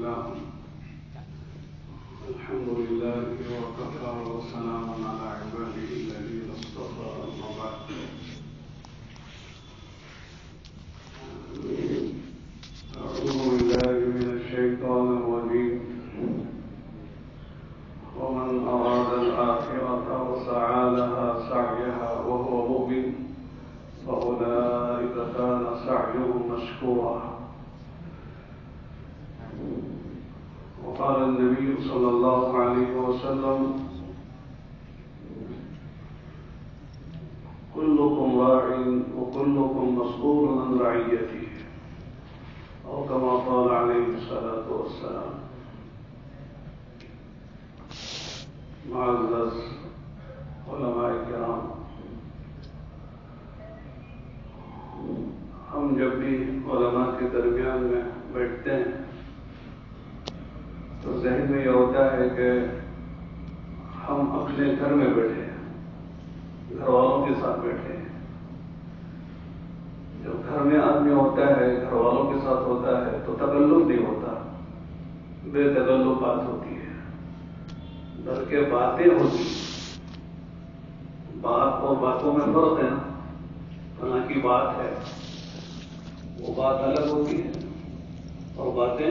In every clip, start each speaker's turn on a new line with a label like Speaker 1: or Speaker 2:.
Speaker 1: الله. الحمد لله وكفى وسلام على عباده الذين اصطفى. أما بعد، أعوذ بالله من الشيطان الرجيم. ومن أراد الآخرة وسعى لها سعيها وهو مؤمن فأولئك كان سعيهم مشكورا. وقال النبي صلى الله عليه وسلم: كلكم راع وكلكم مسؤول عن رعيته، أو كما قال عليه الصلاة والسلام. معزز علماء کرام، ہم جب بھی علماء کے درمیان میں بیٹھتے ہیں تو ذہن میں یہ ہوتا ہے کہ ہم اپنے گھر میں بیٹھے ہیں، گھر والوں کے ساتھ بیٹھے ہیں. جب گھر میں آدمی ہوتا ہے، گھر والوں کے ساتھ ہوتا ہے تو تکلف نہیں ہوتا، بے تکلف بات ہوتی ہے، بلکہ باتیں ہوتی ہیں. بات اور باتوں میں فرق ہے نا. فلاں کی بات ہے، وہ بات الگ ہوتی ہے، اور باتیں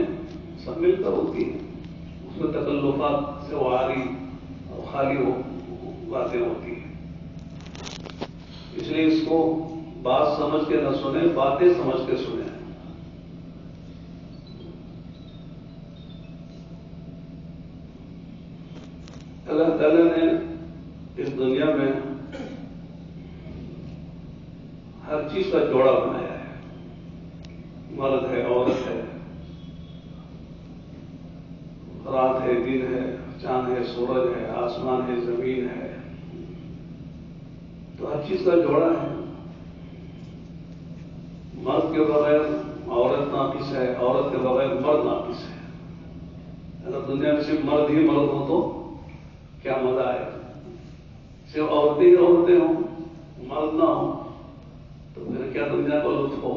Speaker 1: سب مل کر ہوتی ہیں. اس میں تکلفات سے واری اور خالی باتیں ہوتی ہیں. اس لیے اس کو بات سمجھ کے نہ سنیں، باتیں سمجھ کے سنیں. اللہ تعالیٰ نے اس دنیا میں ہر چیز کا جوڑا بنایا ہے. مرد ہے، عورت ہے، رات ہے، دن ہے، چاند ہے، سورج ہے، آسمان ہے، زمین ہے. تو ہر چیز کا جوڑا ہے. مرد کے بغیر عورت ناقص ہے، عورت کے بغیر مرد ناقص ہے. اگر دنیا میں صرف مرد ہی مرد ہو تو کیا مزہ آئے. صرف عورتیں ہی عورتیں ہوں، مرد نہ ہوں تو پھر کیا دنیا کو لطف ہو.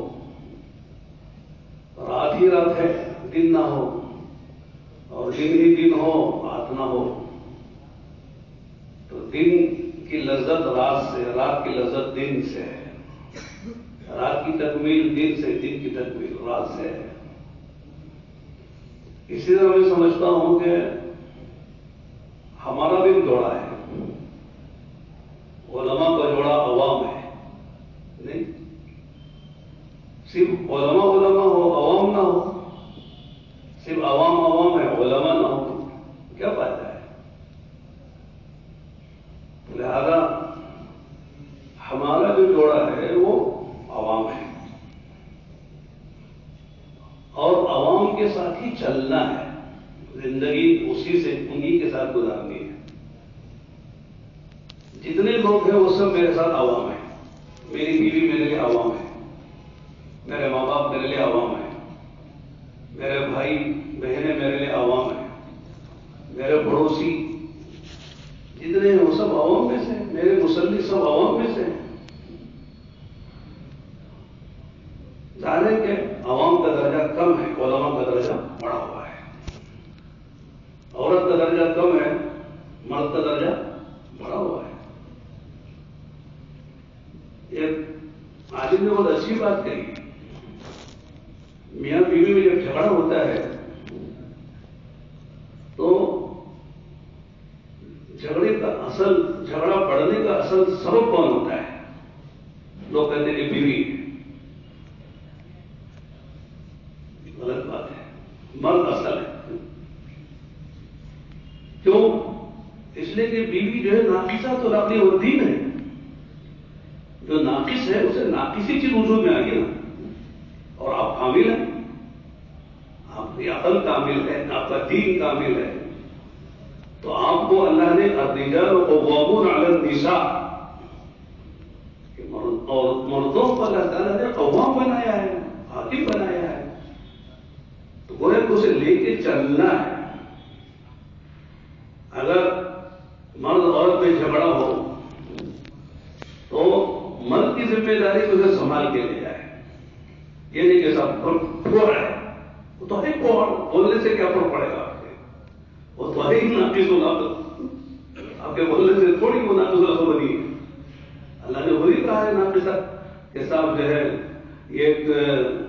Speaker 1: رات ہی رات ہے، دن نہ ہو، اور دن ہی دن ہو، رات نہ ہو تو دن کی لذت رات سے، رات کی لذت دن سے ہے. رات کی تکمیل دن سے، دن کی تکمیل رات سے ہے. اسی طرح میں سمجھتا ہوں کہ ہمارا بھی جوڑا ہے. علماء کا جوڑا عوام ہے. نہیں صرف علماء علماء ہو، عوام نہ ہو. صرف عوام عوام ہے، علماء نہ ہو تو کیا فائدہ ہے. لہذا ہمارا جو جوڑا ہے وہ عوام ہے، اور عوام کے ساتھ ہی چلنا ہے. زندگی اسی سے، انہی کے ساتھ گزارنی ہے. جتنے لوگ ہیں وہ سب میرے ساتھ عوام ہیں. میری بیوی میرے لیے عوام ہے، میرے ماں باپ میرے لیے عوام ہیں، میرے بھائی بہنیں میرے لیے عوام ہیں، میرے پڑوسی جتنے ہیں وہ سب عوام میں سے. میرے مسلی سب عوام میں سے. ظاہر ہے کہ عوام کا درجہ کم ہے، علماء کا درجہ بڑا ہوا ہے. عورت کا درجہ کم ہے، مرد کا درجہ بڑا ہوا ہے. ایک عالم نے بہت اچھی بات کہی. میاں بیوی میں جب جھگڑا ہوتا ہے تو جھگڑا پڑنے کا اصل سبب کون ہوتا ہے؟ لوگ کہتے ہیں کہ بیوی. غلط بات ہے، مرد اصل ہے. کیوں؟ اس لیے کہ بیوی جو ہے ناقصہ تو اپنی دین ہے. جو ناقص ہے اسے ناقصی چیز وجود میں آ گئی نا. اور آپ کامل ہیں، آپ کی عقل کامل ہے، آپ کا دین کامل ہے. تو آپ کو اللہ نے الرجال قوامون علی النساء، اور مردوں کو اللہ تعالیٰ نے قوام بنایا ہے، حاکم بنایا ہے. تو وہ اسے لے کے چلنا ہے. اگر مرد عورت میں جھگڑا ہو تو مرد کی ذمہ داری اسے سنبھال کے لے جائے. یہ نہیں کہ سب ہے تو ہے بولنے سے کیا فرق پڑے گا آپ کے؟ وہ تو ہے ہی ناقص العقل، آپ کے بولنے سے تھوڑی وہ ناقص العقل بنی ہے۔ اللہ نے وہی کہا ہے ناقص کہ صاحب جو ہے ایک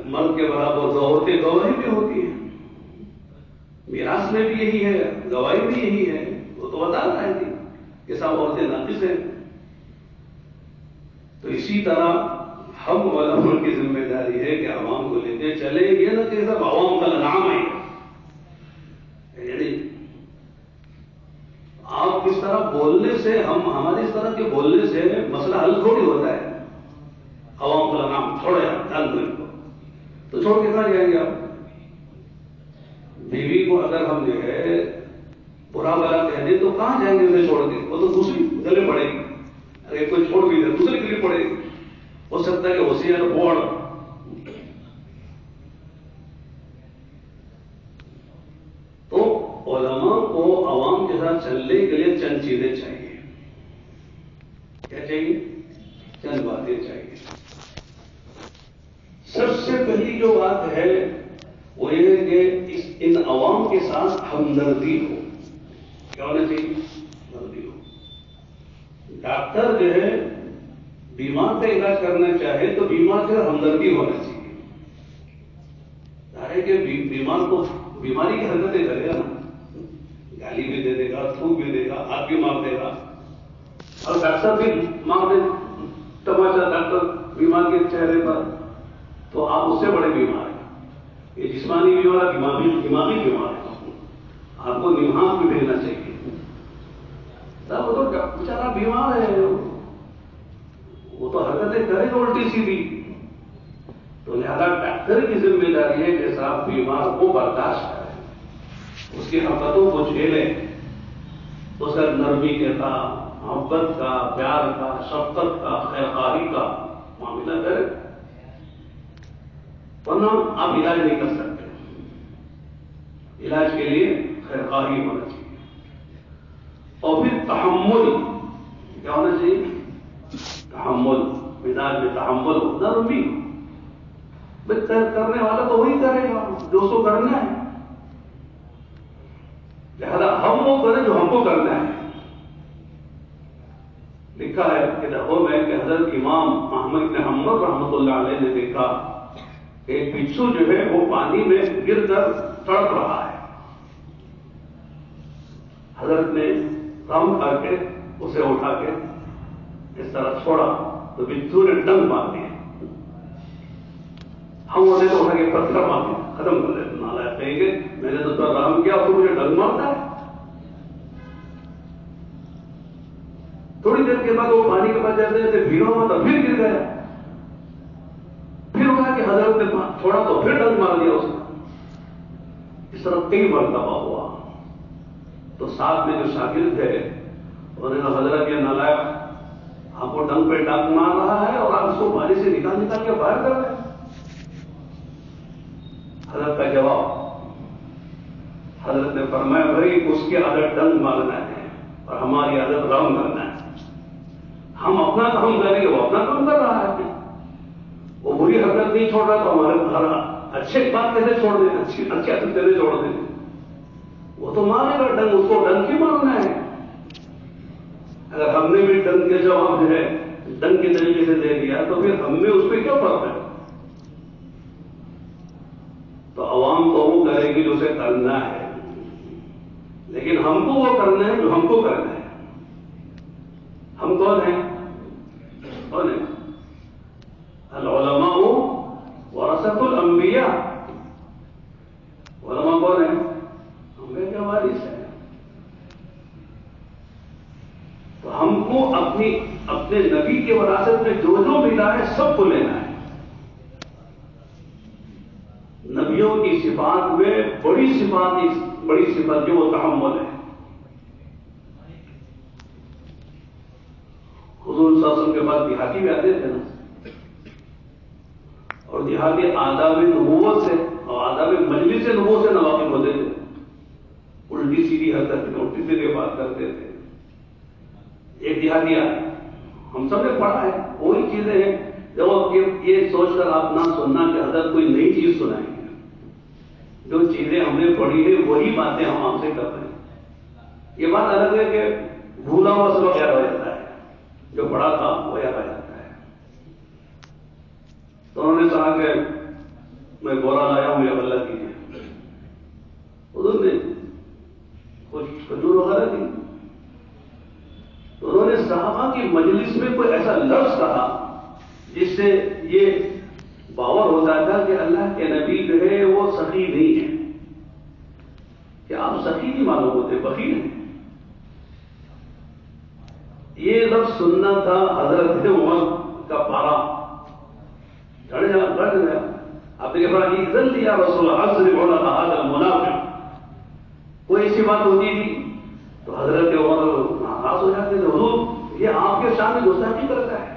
Speaker 1: مرد کے برابر دو عورتیں گواہی بھی ہوتی ہیں، میراث میں بھی یہی ہے، گواہی بھی یہی ہے، وہ تو بتا رہا ہے کہ صاحب عورتیں ناقص ہیں۔ تو اسی طرح ہم علماء کی ذمہ داری ہے کہ عوام کو لیتے چلے، یہ نہ کہ سب عوام کا نام ہے، یعنی آپ اس طرح بولنے سے ہماری اس طرح کے بولنے سے مسئلہ حل تھوڑی ہوتا ہے۔ عوام کا نام چھوڑے جان کو تو چھوڑ کے کہاں جائیں گے آپ؟ بیوی کو اگر ہم جو ہے برا بلا کہہ دیں تو کہاں جائیں گے انہیں چھوڑ کے؟ وہ تو دوسری گلے پڑے گی، اگر کوئی چھوڑ بھی دے دوسری گلی پڑے گی، ہو سکتا ہے کہ ہوشیار بوڑ۔ تو علماء کو عوام کے ساتھ چلنے کے لیے چند چیزیں چاہیے۔ کیا چاہیے؟ چند باتیں چاہیے۔ سب سے پہلی جو بات ہے وہ یہ ہے کہ ان عوام کے ساتھ ہمدردی ہو۔ کیا ہونا چاہیے؟ ہمدردی ہو۔ ڈاکٹر جو ہے بیمار کا علاج کرنا چاہے تو بیمار سے ہمدردی ہونا چاہیے، ظاہر ہے کہ بیمار کو بیماری کی حرکتیں کرے گا نا، گالی بھی دے دے گا، تھوک بھی دے گا، ہاتھ بھی مار دے گا، اور ڈاکٹر بھی مار دے تماشا ڈاکٹر بیمار کے چہرے پر، تو آپ اس سے بڑے بیمار ہیں۔ یہ جسمانی بیمار ہے، دماغی بیمار ہے، آپ کو نمہاس بھی بھیجنا چاہیے۔ وہ تو بیچارہ بیمار ہے، وہ تو حرکتیں کرے گا الٹی سیدھی، تو لہذا ڈاکٹر کی ذمہ داری ہے کہ صاحب بیمار کو برداشت کرے، اس کی حرکتوں کو جھیلے، اس کا نرمی کے کا، محبت کا، پیار کا، شفقت کا، خیرخواہی کا معاملہ کرے، ورنہ آپ علاج نہیں کر سکتے۔ علاج کے لیے خیرخواہی ہونا چاہیے، اور پھر تحمل۔ کیا ہونا چاہیے؟ تحمل، مزاج میں تحمل ہو، نرمی ہو۔ کرنے والا تو وہی کرے گا جو اس کو کرنا ہے، لہذا ہم وہ کریں جو ہم کو کرنا ہے۔ لکھا ہے کتابوں میں کہ حضرت امام احمد بن حنبل رحمۃ اللہ علیہ نے دیکھا کہ ایک بچھو جو ہے وہ پانی میں گر کر تڑپ رہا ہے، حضرت نے کام کر کے اسے اٹھا کے اس طرح چھوڑا تو بچھو نے ڈنگ مار دیا، ہم انہیں تو اٹھا کے پتھر مار دیا، ختم کر دیتے، نالائق کہیں گے میں نے تو رحم کیا تو مجھے ڈنگ مارتا ہے۔ تھوڑی دیر کے بعد وہ پانی کے پاس جاتے جاتے بھیگا ہوا تھا، پھر گر گیا، پھر ہوا کہ حضرت نے چھوڑا تو پھر ڈنگ مار دیا اس نے۔ اس طرح کئی مرتبہ ہوا، تو ساتھ میں جو شاگرد تھے انہوں نے کہا حضرت یہ نالائق آپ کو ڈنگ پہ ڈنگ مار رہا ہے اور آپ اس کو پانی سے نکال کے باہر کر رہے ہیں۔ حضرت کا جواب، حضرت نے فرمایا بھائی اس کی عادت ڈنگ مارنا ہے اور ہماری عادت رام کرنا ہے، ہم اپنا کام کریں گے وہ اپنا کام کر رہا ہے، وہ بری حرکت نہیں چھوڑ رہا تو ہمارے گھر اچھے بات کیسے چھوڑ دیں، اچھی عادت کیسے چھوڑ دیں؟ وہ تو مارے گا ڈنگ، اس کو ڈنگ کی مارنا ہے۔ اگر ہم نے بھی ڈنگ کے جواب جو ہے ڈنگ کے طریقے سے دے دیا تو پھر ہم میں اس پہ کیا فرق ہے؟ تو عوام کو وہ کرے گی جو اسے کرنا ہے، لیکن ہم کو وہ کرنا ہے جو ہم کو کرنا ہے۔ ہم کون ہیں؟ کون ہیں؟ العلماء ورثۃ الانبیاء۔ علماء کون ہیں؟ انبیاء کے وارث ہیں۔ تو ہم کو اپنے نبی کے وراثت میں جو ملا ہے سب کو لینا ہے۔ نبیوں کی صفات میں بڑی صفات جو وہ تحمل ہے۔ حضور صلی اللہ علیہ وسلم کے بعد دیہاتی بھی آتے تھے نا، اور دیہاتی آداب نبوت سے اور آداب مجلس نبوت سے نواقف ہوتے تھے، الٹی سیدھی حرکت میں الٹی سیدھی بات کرتے تھے۔ ایک دیہاتی ہم سب نے پڑھا ہے، وہی چیزیں ہیں جو یہ سوچ کر آپ نہ سننا کہ حضرت کوئی نئی چیز سنائیں گے، جو چیزیں ہم نے پڑھی ہے وہی باتیں ہم آپ سے کر رہے ہیں. یہ بات الگ ہے کہ بھولا ہوا سبق یاد ہو جاتا ہے، جو پڑھا تھا وہ یاد آ جاتا ہے. تو انہوں نے کہا کہ میں بورا لایا ہوں، میرا اللہ کیجیے. حضور نے کچھ کھجور وغیرہ دی. تو انہوں نے صحابہ کی مجلس میں کوئی ایسا لفظ کہا جس سے یہ باور ہوتا تھا کہ اللہ کے نبی جو ہے وہ سخی نہیں ہے. کہ آپ سخی نہیں معلوم ہوتے، بخیل ہیں. یہ لفظ سننا تھا حضرت عمر کا پارا چڑھ گیا. آپ نے کہا اذن لیا رسول اللہ صلی اللہ علیہ وسلم منافق. کوئی ایسی بات ہوتی تھی تو حضرت عمر ناراض ہو جاتے تھے، حضور یہ آپ کے سامنے گستاخی کرتا ہے،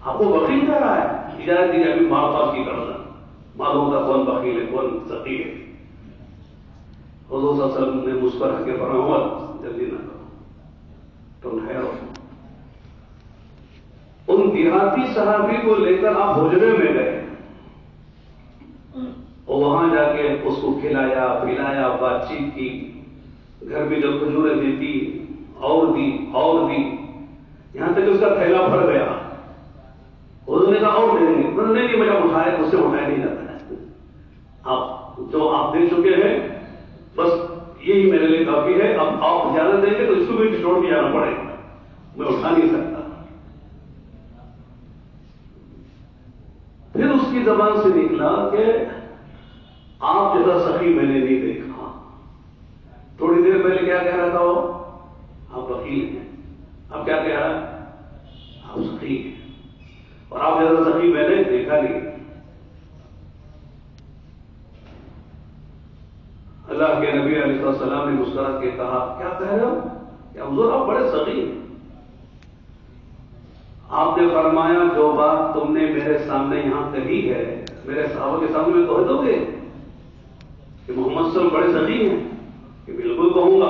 Speaker 1: آپ کو بخیل کر رہا ہے. اجازت دیجیے ابھی مار پاس کی کرنا، معلوم ہوتا کون بخیل ہے کون سخی ہے. حضور صلی اللہ علیہ وسلم نے مسکرا کے فرمایا جلدی نہ کرو، تم ٹھہرو. ان دیہاتی صحابی کو لے کر آپ حجرے میں گئے اور وہاں جا کے اس کو کھلایا پلایا، بات چیت کی. گھر میں جو کھجوریں دیتی اور دی، یہاں تک اس کا تھیلا بھر گیا. حضور نے کہا اور دیں گے. نہیں مجھے اٹھایا، مجھ سے اٹھایا نہیں جاتا ہے. آپ جو آپ دے چکے ہیں بس یہی میرے لیے کافی ہے. اب آپ زیادہ دیں گے تو اس کو بھی چھوڑ کے جانا پڑے گا، میں اٹھا نہیں سکتا. پھر اس کی زبان سے نکلا کہ آپ جیسا سخی میں نے نہیں دیکھا. تھوڑی دیر پہلے کیا کہہ رہا تھا وہ؟ آپ بخیل ہیں. اب کیا کہہ رہا ہے؟ آپ سخی ہیں. اور آپ جیسا سخی میں نے دیکھا نہیں. اللہ کے نبی علیہ السلام نے مسکرا کے کہا کیا کہہ رہے ہو؟ کہ حضور آپ بڑے سخی ہیں. آپ نے فرمایا جو بات تم نے میرے سامنے یہاں کہی ہے میرے صحابہ کے سامنے میں کہہ دو گے کہ محمد صلی اللہ علیہ وسلم بڑے سخی ہیں؟ کہ بالکل کہوں گا.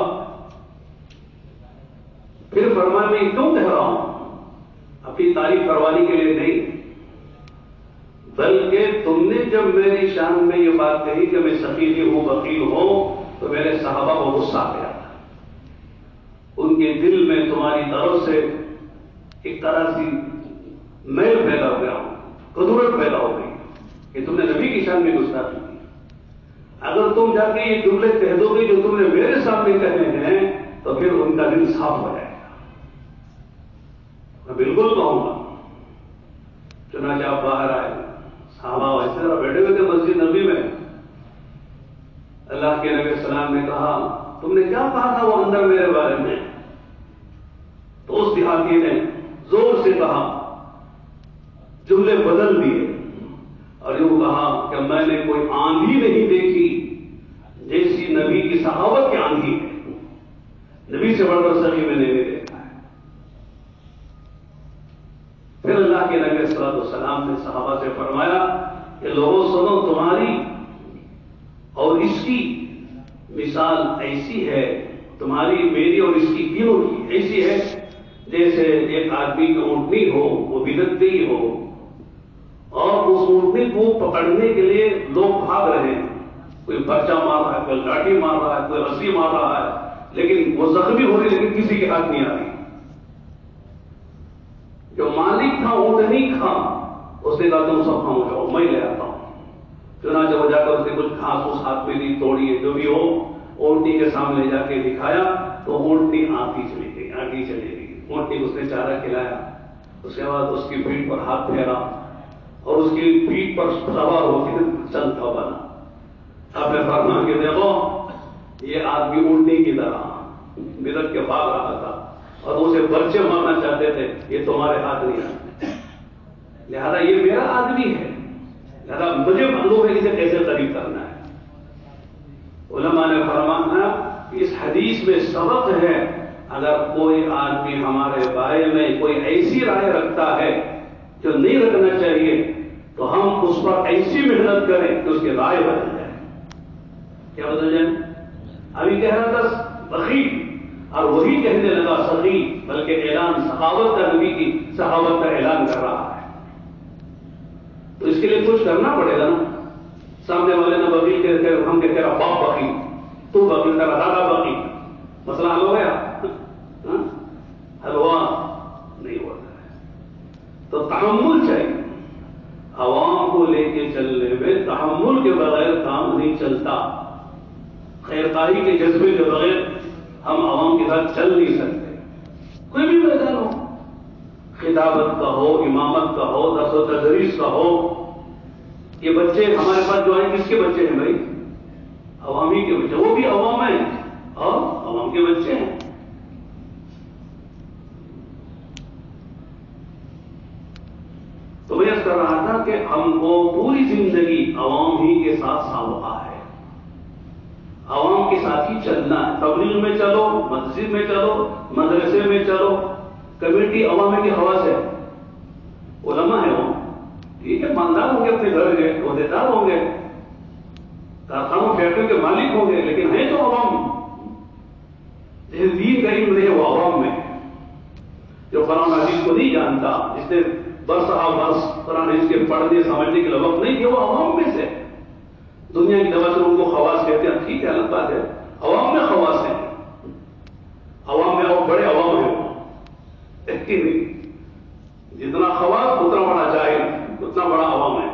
Speaker 1: پھر فرمایا میں کیوں کہہ رہا ہوں؟ اپنی تعریف کروانے کے لیے نہیں، بلکہ تم نے جب میری شان میں یہ بات کہی کہ میں سخی نہیں ہوں بخیل ہوں تو میرے صحابہ کو غصہ آ گیا تھا. ان کے دل میں تمہاری طرف سے ایک طرح سی میل پیدا ہو گیا، قدرت پیدا ہو گئی کہ تم نے نبی کی شان میں گستاخی کی. اگر تم جا کے یہ جملے کہہ دو گے جو تم نے میرے سامنے کہے ہیں تو پھر ان کا دل صاف ہو جائے گا. میں بالکل کہوں گا. چنانچہ آپ باہر آئے، صحابہ اس طرح بیٹھے ہوئے تھے مسجد نبی میں. اللہ کے نبی السلام نے کہا تم نے کیا کہا تھا وہ اندر میرے بارے میں؟ تو اس دیہاتی نے زور سے کہا، جملے بدل دیے اور یوں کہا کہ میں نے کوئی آندھی نہیں دیکھی جیسی نبی کی صحابت کی آندھی ہے. نبی سے بڑھ کر سخی میں نے نہیں دیکھا ہے. پھر اللہ کے نبی صلی اللہ علیہ وسلم نے صحابہ سے فرمایا کہ لوگوں سنو، تمہاری اور اس کی مثال ایسی ہے، تمہاری میری اور اس کی تینوں کی ایسی ہے جیسے ایک آدمی کی اونٹنی ہو، وہ بھدک گئی ہو اور اس اونٹنی کو پکڑنے کے لیے لوگ بھاگ رہے ہیں. کوئی برچہ مار رہا ہے، کوئی لاٹھی مار رہا ہے، کوئی رسی مار رہا ہے، لیکن وہ زخمی ہو رہی لیکن کسی کے ہاتھ نہیں آ رہی. جو مالک تھا اونٹنی کا اس نے کہا تم سب کھاؤ جاؤ، میں لے آتا ہوں. چنانچہ وہ جا کر اس نے کچھ گھاس اس ہاتھ میں دی، توڑی ہے جو بھی ہو، اونٹنی کے سامنے جا کے دکھایا تو اونٹنی آتی چلی گئی. اونٹنی کو اس نے چارہ کھلایا. اس کے بعد اس کی پیٹھ پر ہاتھ پھیرا اور اس کی پیٹھ پر سوار ہو کے چل تھا بنا. آپ نے فرمایا کہ دیکھو یہ آدمی اونٹنی کی طرح بدک کے بھاگ رہا تھا اور اسے برچے مارنا چاہتے تھے، یہ تمہارے ہاتھ نہیں آتے. لہذا یہ میرا آدمی ہے، لہذا مجھے معلوم ہے اسے کیسے قریب کرنا ہے. علماء نے فرمایا کہ اس حدیث میں سبق ہے، اگر کوئی آدمی ہمارے بارے میں کوئی ایسی رائے رکھتا ہے جو نہیں رکھنا چاہیے تو ہم اس پر ایسی محنت کریں کہ اس کی رائے بدل جائے. کیا بدل جائے؟ ابھی کہہ رہا تھا بخیل اور وہی کہنے لگا سخی، بلکہ اعلان سخاوت کا، نبی کی سخاوت کا اعلان کر رہا ہے. تو اس کے لیے کچھ کرنا پڑے گا نا. سامنے والے نے بغیر کہتے ہم کہتے تیرا باپ بغیر، تو بغیر، تیرا دادا بغیر، مسئلہ حل ہو گیا؟ حل ہوا نہیں ہوتا ہے۔ تو تحمل چاہیے، عوام کو لے کے چلنے میں تحمل کے بغیر کام نہیں چلتا۔ خیر خواہی کے جذبے کے بغیر ہم عوام کے ساتھ چل نہیں سکتے۔ کوئی بھی میدان ہو، خطابت کا ہو، امامت کا ہو، درس و تدریس کا ہو، یہ بچے ہمارے پاس جو آئے کس کے بچے ہیں بھائی؟ عوامی کے بچے، وہ بھی عوام ہیں اور عوام کے بچے ہیں۔ تو میں یہ کر رہا تھا کہ ہم کو پوری زندگی عوام ہی کے ساتھ سابقہ ہے، عوام کے ساتھ ہی چلنا ہے۔ تبلیغ میں چلو، مسجد میں چلو، مدرسے میں چلو، کمیٹی عوام کی خواص ہے، علماء ہے وہ، ٹھیک ہے، مالدار ہوں گے، اپنے گھر کے عہدیدار ہوں گے، کارخانوں فیکٹریوں کے مالک ہوں گے، لیکن ہے تو عوام۔ جس دین کا علم نہیں ہے وہ عوام میں، جو قرآن حدیث کو نہیں جانتا، جس نے برس قرآن حدیث کے پڑھنے سمجھنے کے لیے وقت نہیں کیا، وہ عوام میں سے۔ دنیا کی دوا سے ان کو خواص کہتے ہیں، ٹھیک ہے، الگ بات ہے، عوام میں خواص ہیں، عوام میں اور بڑے عوام ہیں، نہیں، جتنا خواص اتنا بڑا جاہل، اتنا بڑا عوام ہے۔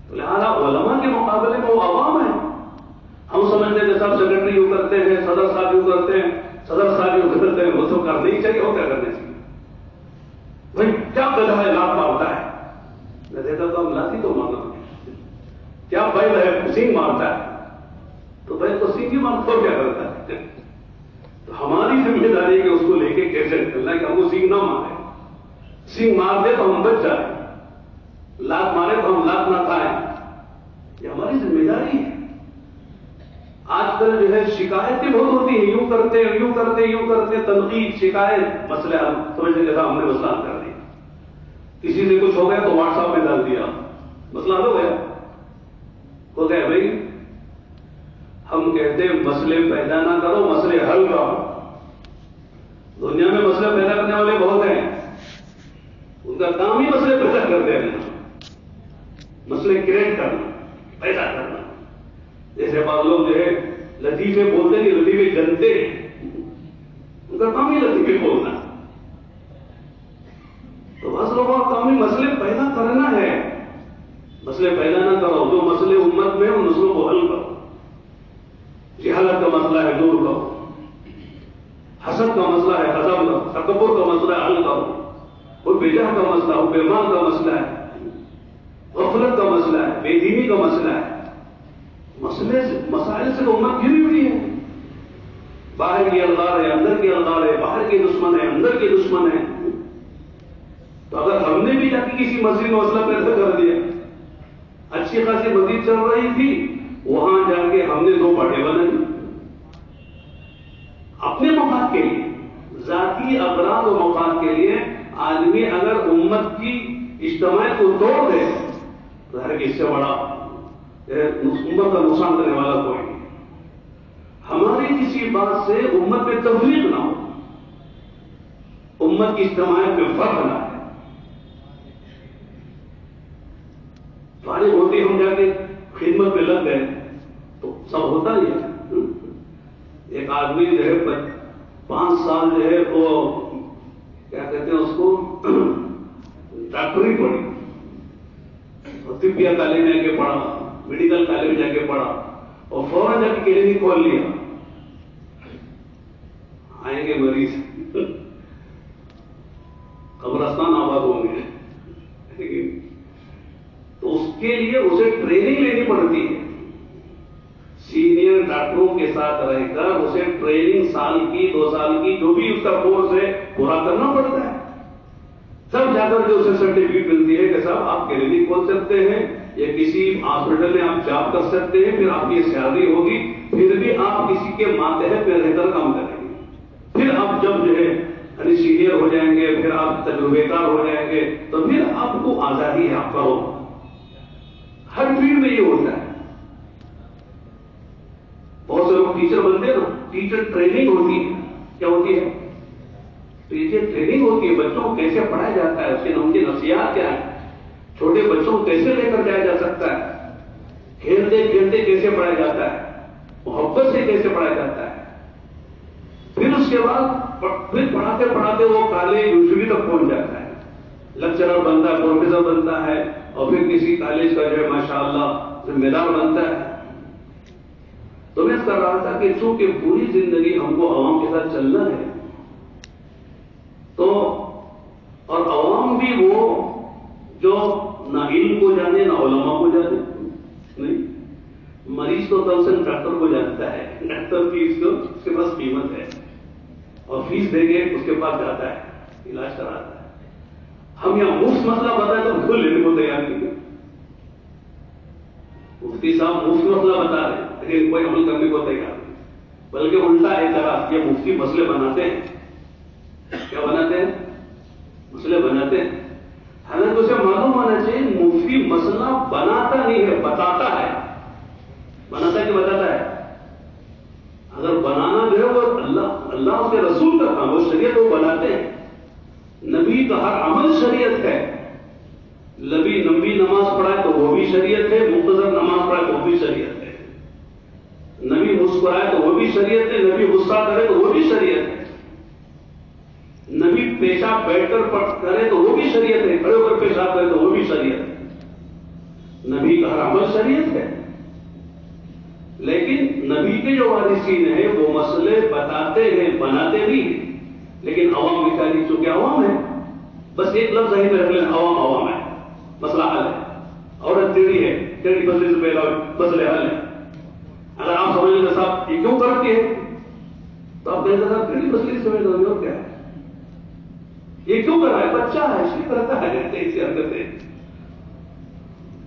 Speaker 1: تو لہٰذا علماء کے مقابلے میں وہ عوام ہے۔ ہم سمجھتے ہیں صاحب سیکرٹری یوں کرتے ہیں، صدر صاحب یوں کرتے ہیں، صدر صاحب یوں کرتے ہیں، وہ تو کرنا ہی چاہیے، وہ کیا کرنے چاہیے؟ بھائی کیا گدھا ہے لات مارتا ہے، گدھے کا تو ہم لاتی تو مارنا، کیا بیل ہے سینگ مارتا ہے، تو بیل تو سینگ ہی مارتا ہو، کیا کرتا ہے؟ تو ہماری ذمہ داری ہے کہ اس کو لے کے کیسے چلنا ہے کہ ہم کو سینگ نہ مارے، سینگ مار دے تو ہم بچ جائیں، لات مارے تو ہم لات نہ کھائیں، یہ ہماری ذمہ داری ہے۔ آج کل جو ہے شکایتیں بہت ہوتی ہیں، یوں کرتے یوں کرتے یوں کرتے، تنقید، شکایت، مسئلہ ہم سمجھنے کے ساتھ ہم نے مسئلہ حل کر دیا، کسی سے کچھ ہو گیا تو واٹس ایپ میں ڈال دیا، مسئلہ حل ہو گیا، ہو گیا بھائی۔ ہم کہتے ہیں مسئلے پیدا نہ کرو، مسئلے حل کرو۔ دنیا میں مسئلے پیدا کرنے والے بہت ہیں، ان کا کام ہی مسئلے پیدا کر دینا، مسئلے کریٹ کرنا، پیدا کرنا۔ جیسے بعض لوگ جو ہے لطیفے بولتے نہیں، لطیفے جنتے ہیں، ان کا کام ہی لطیفے بولنا۔ تو بعض لوگوں کا کام ہی مسئلے پیدا کرنا ہے، مسئلے پیدا نہ کرو، جو مسئلے امت میں ان مسئلوں کو حل کرو۔ جہالت کا مسئلہ ہے دور کرو، حسد کا مسئلہ ہے ختم کرو، تکبر کا مسئلہ ہے حل کرو، اور بیجا کا مسئلہ، اور بیمان کا مسئلہ ہے، غفلت کا مسئلہ ہے، بے دینی کا مسئلہ ہے، مسائل سے تو امت گری ہوئی ہے۔ باہر کی الغار ہے، اندر کی الغار ہے، باہر کے دشمن ہے، اندر کے دشمن ہے۔ تو اگر ہم نے بھی جا کے کسی مسجد میں مسئلہ پیدا کر دیا، اچھی خاصی مسجد چل رہی تھی، وہاں جا کے ہم نے دو پارٹیاں بنائی اپنے مفاد کے لیے، ذاتی اغراض و مفاد کے لیے۔ آدمی اگر امت کی اجتماعیت کو توڑ دے تو ہر کس سے بڑا امت کا نقصان کرنے والا کوئی نہیں۔ ہماری کسی بات سے امت میں تفریق نہ ہو، امت کی اجتماعیت میں فرق نہ ہے۔ فارغ ہوتے ہم جا کے خدمت میں لگ گئے تو سب ہوتا ہی ہے۔ ایک آدمی جو ہے 5 سال جو ہے وہ کیا کہتے ہیں اس کو ڈاکٹری پڑھی، اور طبیہ کالج میں جا کے پڑھا، میڈیکل کالج میں جا کے پڑھا، اور فوراً جا کے کلینک کھول لیا۔ آئیں گے مریض، قبرستان آباد ہوں گے، تو اس کے لیے اسے ٹریننگ لینی پڑتی ہے۔ سینئر ڈاکٹروں کے ساتھ رہ کر اسے ٹریننگ سال کی 2 سال کی جو بھی اس کا کورس ہے پورا کرنا پڑتا ہے، تب جا کر جو اسے سرٹیفکیٹ ملتی ہے کہ صاحب آپ کلینک کھول سکتے ہیں یا کسی ہاسپٹل میں آپ جاب کر سکتے ہیں، پھر آپ کی سیلری ہوگی، پھر بھی آپ کسی کے ماتحت میں رہ کر کام کریں گے۔ پھر آپ جب جو ہے سینئر ہو جائیں گے، پھر آپ تجربے کار ہو جائیں گے، تو پھر آپ کو آزادی ہے، آپ کرو۔ ہر فیلڈ میں یہ ہوتا ہے۔ بہت سے لوگ ٹیچر بنتے ہیں نا، ٹیچر ٹریننگ ہوتی ہے، کیا ہوتی ہے؟ ٹیچر ٹریننگ ہوتی ہے، بچوں کو کیسے پڑھایا جاتا ہے، اس کے ان کی نصیحت کیا ہے، چھوٹے بچوں کو کیسے لے کر جایا جا سکتا ہے، کھیلتے کھیلتے کیسے پڑھا جاتا ہے، محبت سے کیسے پڑھا جاتا ہے. پھر اس کے بعد پھر پڑھاتے پڑھاتے وہ کالج یونیورسٹی تک پہنچ جاتا ہے، لیکچرر بنتا ہے، پروفیسر بنتا ہے، اور پھر کسی کالج کا جو ہے ماشاءاللہ ذمہ دار بنتا ہے. تو میں کر رہا تھا کہ چونکہ پوری زندگی ہم کو عوام کے ساتھ چلنا ہے، تو اور عوام بھی وہ جو نہ علم کو جانے نہ علماء کو جانے نہیں. مریض تو کم سے کم ڈاکٹر کو جانتا ہے، ڈاکٹر کی اس کے پاس قیمت ہے اور فیس دے کے اس کے پاس جاتا ہے، علاج کراتا ہے. ہم یہاں مفت مسئلہ بتائیں تو بالکل لینے کو تیار نہیں ہے. مفتی صاحب مفت مسئلہ بتا رہے ہیں لیکن کوئی عمل کرنے کو تیار نہیں، بلکہ الٹا اعتراض، یہ مفتی مسئلے بناتے ہیں. کیا بناتے ہیں؟ مسئلے بناتے ہیں. حالانکہ اسے معلوم ہونا چاہیے مفتی مسئلہ بناتا نہیں ہے، بتاتا ہے. بناتا ہے کہ بتاتا ہے؟ اگر بنانا جو ہے وہ اللہ اس کے رسول کا کام، وہ شریعت وہ بناتے ہیں. نبی کا ہر عمل شریعت ہے. نبی نماز پڑھائے تو وہ بھی شریعت ہے، مختصر نماز پڑھائے تو وہ بھی شریعت ہے. نبی مسکرائے تو وہ بھی شریعت ہے، نبی غصہ کرے تو وہ بھی شریعت ہے. نبی پیشاب بیٹھ کر کرے تو وہ بھی شریعت ہے، کھڑے ہو کر پیشاب کرے تو وہ بھی شریعت ہے. نبی کا ہر عمل شریعت ہے. لیکن نبی کے جو وارثین ہیں وہ مسئلے بتاتے ہیں، بناتے بھی ہیں. لیکن عوام مثالی چونکہ عوام ہے، بس ایک لفظ ذہن میں رکھ لیں، عوام ہے، مسئلہ حل ہے. عورت ٹیڑھی ہے، ٹیڑھی مسئلے سے پہلا مسئلے حل ہے. اگر آپ سمجھ لیں صاحب یہ کیوں کرتی ہے تو آپ کہیں گے صاحب ٹیڑھی مسئلے سے سمجھ لو اور کیا ہے، یہ کیوں کر رہا ہے، بچہ ہے اس لیے کرتا ہے ایسی حرکتیں.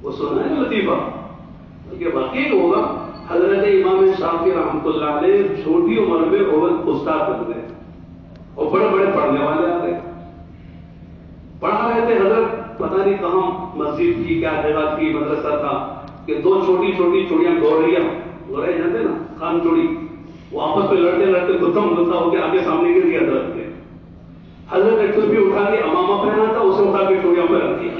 Speaker 1: وہ سنا ہے لطیفہ کہ واقعی ہوگا. حضرت امام شافعی رحمۃ اللہ علیہ چھوٹی عمر میں استاد بن گئے اور بڑے بڑے پڑھنے والے آ گئے. پڑھا رہے تھے حضرت، پتہ نہیں کہاں مسجد کی کیا جگہ تھی، مدرسہ تھا کہ دو چھوٹی چھوٹی چوڑیاں گورے جاتے نا، خان چوڑی، وہ آپس میں لڑتے لڑتے گتم گتا ہو کے آگے سامنے گر گیا حضرت کے. حضرت نے خود بھی اٹھا کے امامہ پہنا تھا، اسے اٹھا کے چوڑیاں پہ رکھ دیا.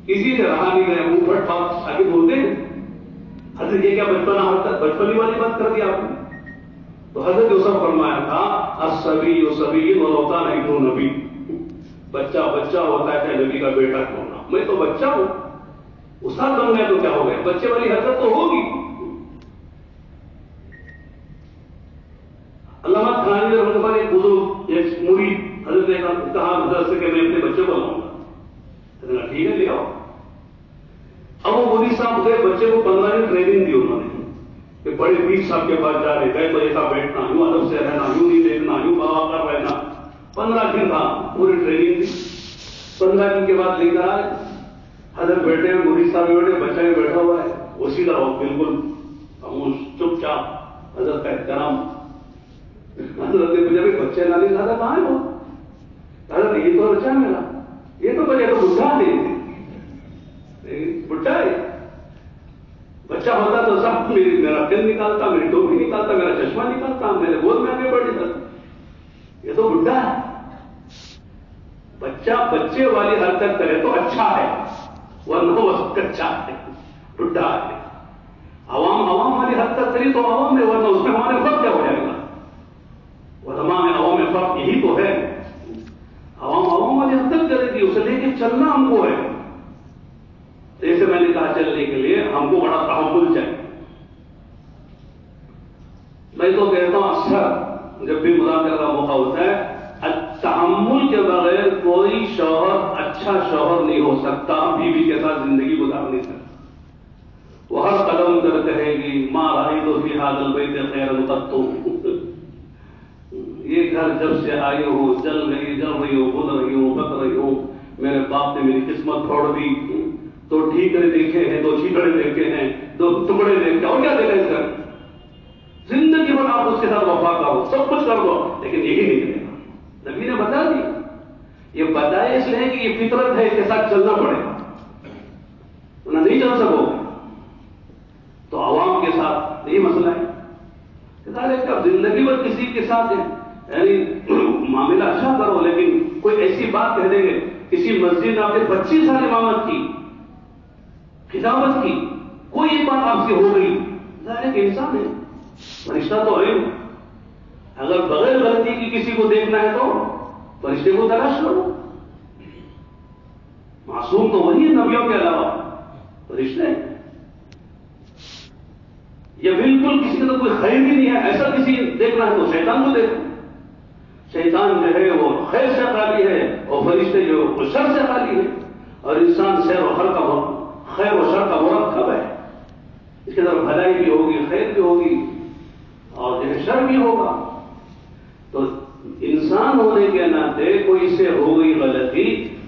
Speaker 1: کسی سے رہا نہیں گیا، منہ پھٹ پاک آگے بولتے ہیں حضرت یہ کیا بچپنا حرکت، بچپنی والی بات کر دی آپ نے. تو حضرت یوسف فرمایا تھا الصبی صبی ولو کان ابن نبی، بچہ بچہ ہوتا ہے چاہے نبی کا بیٹا کیوں نہ. میں تو بچہ ہوں، استاد بن گیا تو کیا ہو گیا، بچے والی حرکت تو ہوگی. علامہ تھانوی رحمۃ اللہ علیہ ایک بزرگ ایک مرید حضرت نے کہا حضرت سے کہ میں اپنے بچے کو لاؤں گا. ٹھیک ہے لے آؤ. اب وہ مودی صاحب گئے، بچے کو 15 دن ٹریننگ دی انہوں نے کہ بڑے پیر صاحب کے پاس جا رہے، گئے تو ایسا بیٹھنا، یوں ادب سے رہنا، یوں نہیں دیکھنا، یوں بابا کر رہنا. 15 دن تھا پوری ٹریننگ دی. 15 دن کے بعد لے کر آئے، حضرت بیٹھے ہوئے، مودی صاحب بیٹھے، بچہ بھی بیٹھا ہوا ہے اسی طرح بالکل خاموش چپ چاپ. حضرت کا احترام. حضرت نے پوچھا بچے نالی زیادہ کہاں ہے وہ؟ حضرت یہ تو بچہ میرا، یہ تو بچہ تو بڈھا نہیں، بڈھا ہے. بچہ ہوتا تو سب میرا پن نکالتا، میری ٹوپی نکالتا، میرا چشمہ نکالتا، میرے گود میں آگے بڑھ جاتا. یہ تو بڈھا ہے. بچہ بچے والی حرکت کرے تو اچھا ہے، ورنہ وہ کچا ہے، بڈھا ہے. عوام والی حرکت کری تو عوام میں، ورنہ اس میں ہمارے فرق کیا ہو جائے گا. علماء میں عوام میں فرق یہی تو ہے. عوام والی حرکت کرے گی، اسے لے کے چلنا ہم کو ہے. جیسے میں نے کہا چلنے کے لیے ہم کو بڑا تحمل چاہیے. میں تو کہتا ہوں اکثر جب بھی مذاکرہ کا موقع ہوتا ہے، تحمل کے بغیر کوئی شوہر اچھا شوہر نہیں ہو سکتا، بیوی کے ساتھ زندگی گزار نہیں سکتا. وہ ہر قدم کر کہے گی ماں رأیت فی ھذا البیت خیرا قط. یہ گھر جب سے آئی ہوں جل رہی ہوں، بل رہی ہوں، بک رہی ہوں. میرے باپ نے میری قسمت پھوڑ دی. دو ٹھیکرے دیکھے ہیں، دو چھیکڑے دیکھے ہیں، دو ٹکڑے دیکھے، اور کیا دیکھا اس گھر. زندگی بھر آپ اس کے ساتھ وفا کرو، سب کچھ کر دو، لیکن یہی نہیں کرے گا. نبی نے بتا دی. یہ بتایا اس لیے کہ یہ فطرت ہے، اس کے ساتھ چلنا پڑے گا، ورنہ نہیں چل سکو. تو عوام کے ساتھ یہی مسئلہ ہے. زندگی بھر کسی کے ساتھ یعنی معاملہ اچھا کرو، لیکن کوئی ایسی بات کہہ دیں گے. کسی مسجد میں آپ نے 25 سال امامت کی، خطابت کی، کوئی ایک بات آپ سے ہو گئی، ظاہر کہ انسان ہے، فرشتہ تو ہے، اگر بغیر غلطی کی کسی کو دیکھنا ہے تو فرشتے کو تلاش کرو، معصوم تو وہی ہے نبیوں کے علاوہ، فرشتے، یا بالکل کسی کا تو کوئی خیر ہی نہیں ہے، ایسا کسی دیکھنا ہے تو شیطان کو دیکھو، شیطان جو ہے وہ خیر سے خالی ہے اور فرشتے جو وہ شر سے خالی ہے، اور انسان خیر و شر کا مرکب ہے، اس کے اندر بھلائی بھی ہوگی، خیر بھی ہوگی اور جو ہے شر بھی ہوگا. تو انسان ہونے کے ناطے کوئی سے ہو گئی غلطی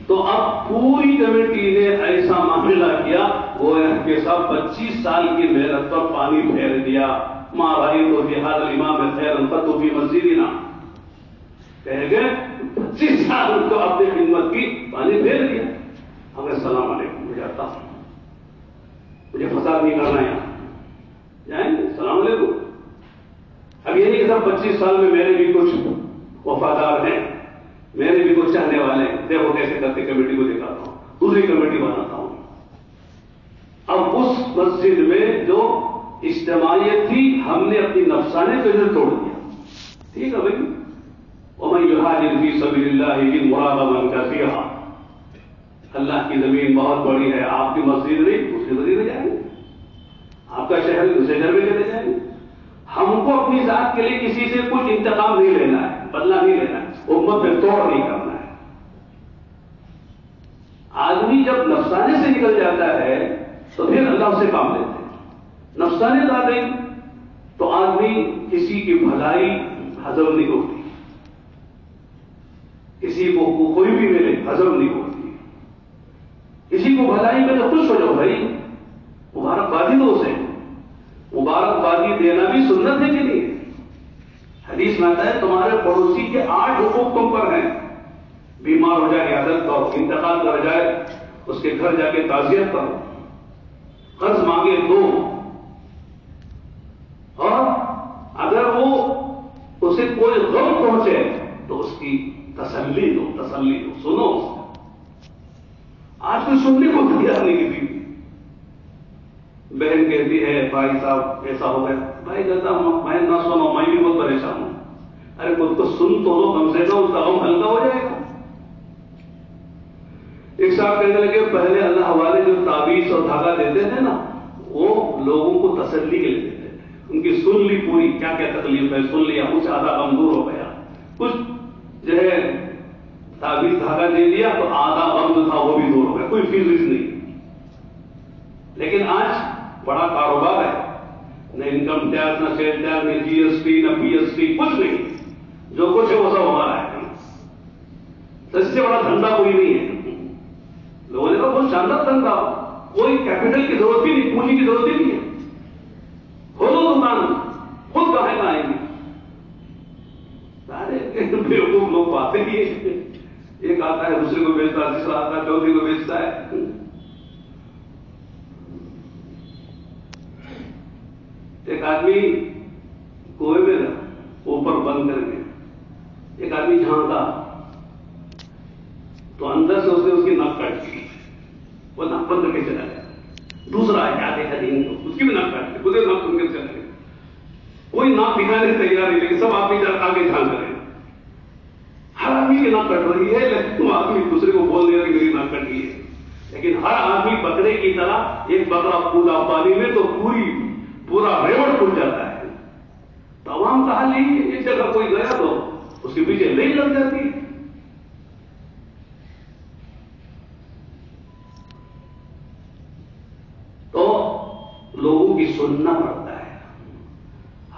Speaker 1: تو اب پوری کمیٹی نے ایسا معاملہ کیا وہ کے ساتھ 25 سال کی محنت پر پانی پھیر دیا. ماں بھائی تو بہار امام خیر تو بھی مسجدنا کہہ گئے 25 سال کو اپنی خدمت کی پانی پھیر دیا. ہمیں السلام علیکم ہو جاتا، مجھے فساد نہیں کرنا یہاں، جائیں گے السلام علیکم. اب یہ نہیں کہ صاحب 25 سال میں میرے بھی کچھ وفادار ہیں، میرے بھی کچھ چاہنے والے ہیں، دیکھو کیسے کرتے کمیٹی کو دکھاتا ہوں، دوسری کمیٹی بناتا ہوں. اب اس مسجد میں جو اجتماعیت تھی ہم نے اپنی نفسانی کو توڑ دیا. ٹھیک ہے بھائی، وَمَن يُهَاجِرْ فِي سَبِيلِ اللَّهِ يَجِدْ مُرَاغَمًا كَثِيرًا. اللہ کی زمین بہت بڑی ہے، آپ کی مسجد نہیں دوسری مسجد میں جائیں گے، آپ کا شہر دوسرے شہر میں چلے جائیں گے. ہم کو اپنی ذات کے لیے کسی سے کچھ انتقام نہیں لینا ہے، بدلہ نہیں لینا ہے، امت میں توڑ نہیں کرنا ہے. آدمی جب نفسانے سے نکل جاتا ہے تو پھر اللہ سے کام لیتے ہیں. نفسانیت آ گئی تو آدمی کسی کی بھلائی ہضم نہیں ہوتی، کسی کو کوئی بھی ملے ہضم نہیں ہوتی، کسی کو بھلائی میں تو خوش ہو جاؤ بھائی، مبارکبادی دو اسے، مبارکبادی دینا بھی سنت ہے کہ نہیں؟ حدیث میں آتا ہے تمہارے پڑوسی کے 8 حقوق تم پر ہیں، بیمار ہو جائے عیادت کرو، انتقال کر جائے اس کے گھر جا کے تعزیت کرو، قرض مانگے دو، اور اگر وہ اسے کوئی غم پہنچے تو اس کی تسلی دو، سنو اس کو. آج کوئی سننے کو تیار نہیں کسی. بہن کہتی ہے بھائی صاحب ایسا ہو گیا، بھائی کہتا میں نہ سنو، میں بھی بہت پریشان ہوں. ارے خود کو سن تو لو کم سے کم، اس کا غم ہلکا ہو جائے گا. ایک صاحب کہنے لگے پہلے اللہ والے جو تعویذ اور دھاگا دیتے تھے نا وہ لوگوں کو تسلی کے لیے دیتے تھے، ان کی سن لی پوری کیا کیا تکلیف ہے، سن لیا، مجھ سے آدھا غم دور ہو گیا. کچھ جو ہے تعویذ دھاگا دے دیا تو آدھا غم جو تھا وہ بھی دور ہو گیا، کوئی فیس نہیں. لیکن آج بڑا کاروبار ہے، نہ انکم ٹیکس، نہ سیل ٹیکس، نہ جی ایس ٹی، نہ پی ایس ٹی، کچھ نہیں، جو کچھ ہے وہ سب ہمارا ہے. اس سے بڑا دھندا کوئی نہیں ہے. لوگوں نے کہا بہت شاندار دھندا، کوئی کیپٹل کی ضرورت ہی نہیں، پونجی کی ضرورت ہی نہیں ہے، کھولو دکان، خود کہاں آئیں گے. سارے بیوقوف لوگ آتے ہی ایک آتا ہے دوسرے کو بیچتا ہے، تیسرا آتا ہے چوتھے کو بیچتا ہے. ایک آدمی کنویں میں اوپر بند کر کے ایک آدمی جھانکا تو اندر سے اس نے اس کی ناک کاٹ دی، وہ ناک بند کر کے چلا گیا. دوسرا ہے کیا دیکھا دیں گے اس کی بھی ناک کاٹ دی، خود ناک بند کر کے چلا گیا. کوئی ناک دکھانے تیار نہیں، لیکن سب آدمی آگے جھانک رہے ہیں. ہر آدمی کی ناک کٹ رہی ہے لیکن وہ آدمی دوسرے کو بول دے رہا کہ میری ناک کٹ گئی ہے. لیکن ہر آدمی بکرے کی طرح ایک بکرا کودا پانی میں تو پورا ریوڑ کھل جاتا ہے. تو عوام کا حال یہی ہے، اس جگہ کوئی گیا تو اس کے پیچھے نہیں لگ جاتی. تو لوگوں کی سننا پڑتا ہے.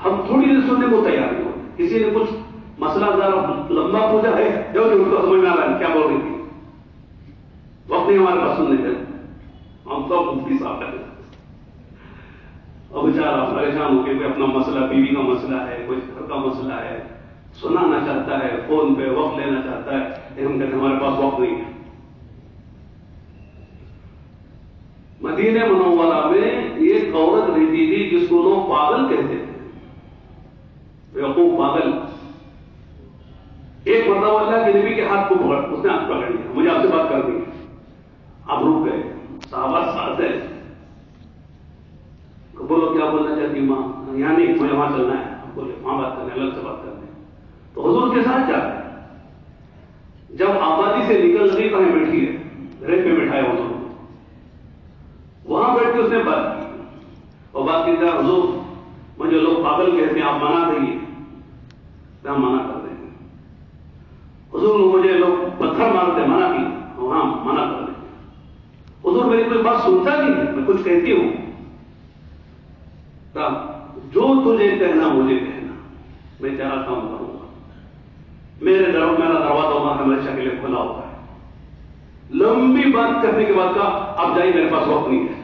Speaker 1: ہم تھوڑی دیر سننے کو تیار نہیں ہوتے. کسی نے کچھ مسئلہ ذرا لمبا پوچھا ہے جو اس کو سمجھ میں آ رہا ہے کیا بول رہی تھی، وقت نہیں ہمارے پاس سننے کا، ہم تو مفتی صاحب کرتے. اور بیچارہ پریشان ہو کے کوئی اپنا مسئلہ، بیوی کا مسئلہ ہے، کوئی گھر کا مسئلہ ہے، سنانا چاہتا ہے، فون پہ وقت لینا چاہتا ہے، لیکن ہم کہتے ہیں ہمارے پاس وقت نہیں ہے. مدینہ منورہ میں ایک عورت رہتی تھی جس کو لوگ پاگل کہتے تھے، بیوقوف پاگل. ایک مرتبہ اللہ کے نبی کے ہاتھ کو اس نے ہاتھ پکڑ لیا، مجھے آپ سے بات کرنی ہے. آپ رک گئے، صحابہ ساتھ ہے، ماں یہاں نہیں، مجھے وہاں چلنا ہے، ہم بولے وہاں بات کرنے، الگ سے بات کرنے. تو حضور کے ساتھ کیا ہے، جب آبادی سے نکل گئی کہیں بیٹھی ہے، ریت پہ بٹھایا حضور، وہاں بیٹھ کے اس نے بات کی اور بات کی کہ حضور مجھے لوگ پاگل کہتے ہیں، آپ منع کریے. ہم منع کر دیں گے. حضور مجھے لوگ پتھر مارتے ہیں، منع کی، ہاں منع کر دیں گے. حضور میری کوئی بات سنتا نہیں ہے، میں کچھ کہتی ہوں. جو تجھے کہنا مجھے کہنا، میں تیرا کام کروں گا. میرا دروازہ وہاں ہمیشہ کے لیے کھلا ہوا ہے. لمبی بات کرنے کے بعد کہا اب جائیے، میرے پاس وقت نہیں ہے.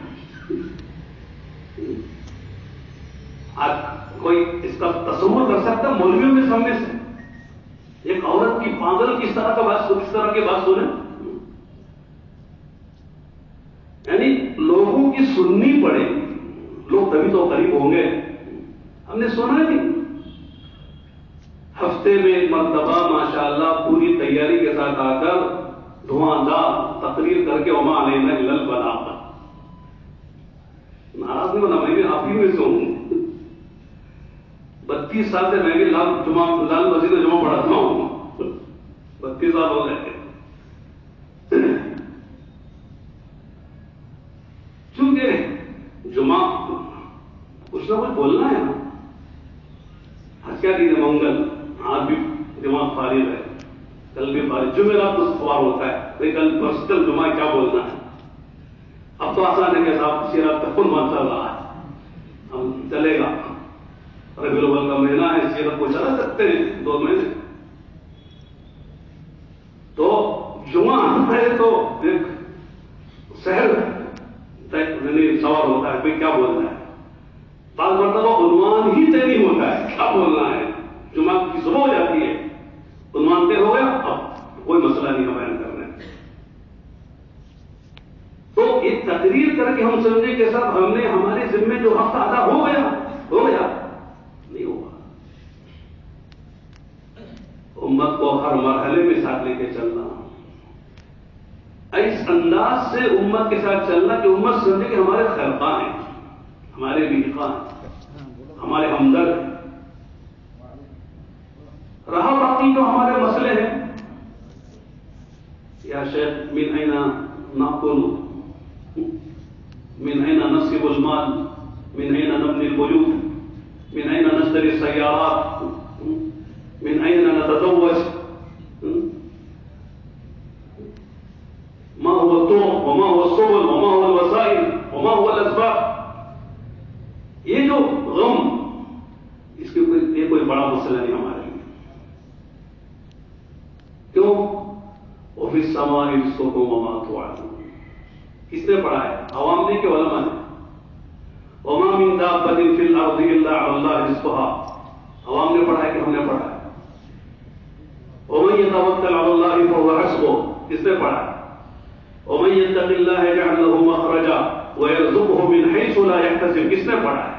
Speaker 1: آج کوئی اس کا تصور کر سکتا مولویوں کے سامنے سے ایک عورت کی پاگل کس طرح کی بات سنے؟ یعنی لوگوں کی سننی پڑے، لوگ تبھی تو قریب ہوں گے. ہم نے سنا نہیں. ہفتے میں ایک مرتبہ ماشاءاللہ پوری تیاری کے ساتھ آ کر دھواں دار تقریر کر کے وما علینا الا البلاغ. ناراض نہیں ہونا، میں بھی آپ ہی میں سے ہوں. 32 سال سے میں بھی لال مسجد میں جمعہ پڑھاتا ہوں. 32 سال ہو گئے. چونکہ جمعہ کچھ نہ کچھ بولنا ہے نا. آج کیا دن ہے؟ منگل. آج بھی دماغ فارغ ہے، کل بھی فارغ. جمعرات کو سوال ہوتا ہے کل پرسنل جمعہ کیا بولنا ہے. اب تو آسان ہے کہ صاحب سیرات تک کل مان چل رہا ہے، ہم چلے گا. ربیع الاول کا مہینہ ہے، سیرت کو چلا سکتے ہیں 2 مہینے. تو جمعہ آتا ہے تو ایک شہر سوال ہوتا ہے کوئی کیا بولنا ہے. بعض مرتبہ عنوان ہی طے نہیں ہوتا ہے کیا بولنا ہے. جمعہ کی صبح ہو جاتی ہے، عنوان طے ہو گیا، اب کوئی مسئلہ نہیں ہے بیان کرنا ہے. تو ایک تقریر کر کے ہم سمجھے کہ صاحب ہم نے ہمارے ذمے جو حق ادا ہو گیا نہیں ہوگا. امت کو ہر مرحلے میں ساتھ لے کے چلنا، اس انداز سے امت کے ساتھ چلنا کہ امت سمجھے کہ ہمارے خیرخواہ ہیں، ہمارے بیخواہ ہیں، ہمارے ہمدرد ہیں. رہا باقی جو ہمارے مسئلے ہیں، یا شیخ من این ناکل، من این نصب المال، من این نبنی البیوت، من این نشتری السیارات، من این نتزوج، ما هو الطرق وما هو السبل وما هو الوسائل وما هو الاسباب. یہ جو غم، اس کے کوئی بڑا مسئلہ نہیں ہمارے لیے. کیوں؟ وفی السماء رزقکم وما توعدون. کس نے پڑھا ہے؟ عوام نے کہ علماء نے؟ وما من دابۃ فی الارض الا علی اللہ رزقها. عوام نے پڑھا ہے کہ ہم نے پڑھا ہے؟ ومن يتوکل علی اللہ فهو حسبہ. کس نے پڑھا ہے؟ ومن يتق اللہ يجعل له مخرجا ويرزقه من حيث لا يحتسب. کس نے پڑھا ہے؟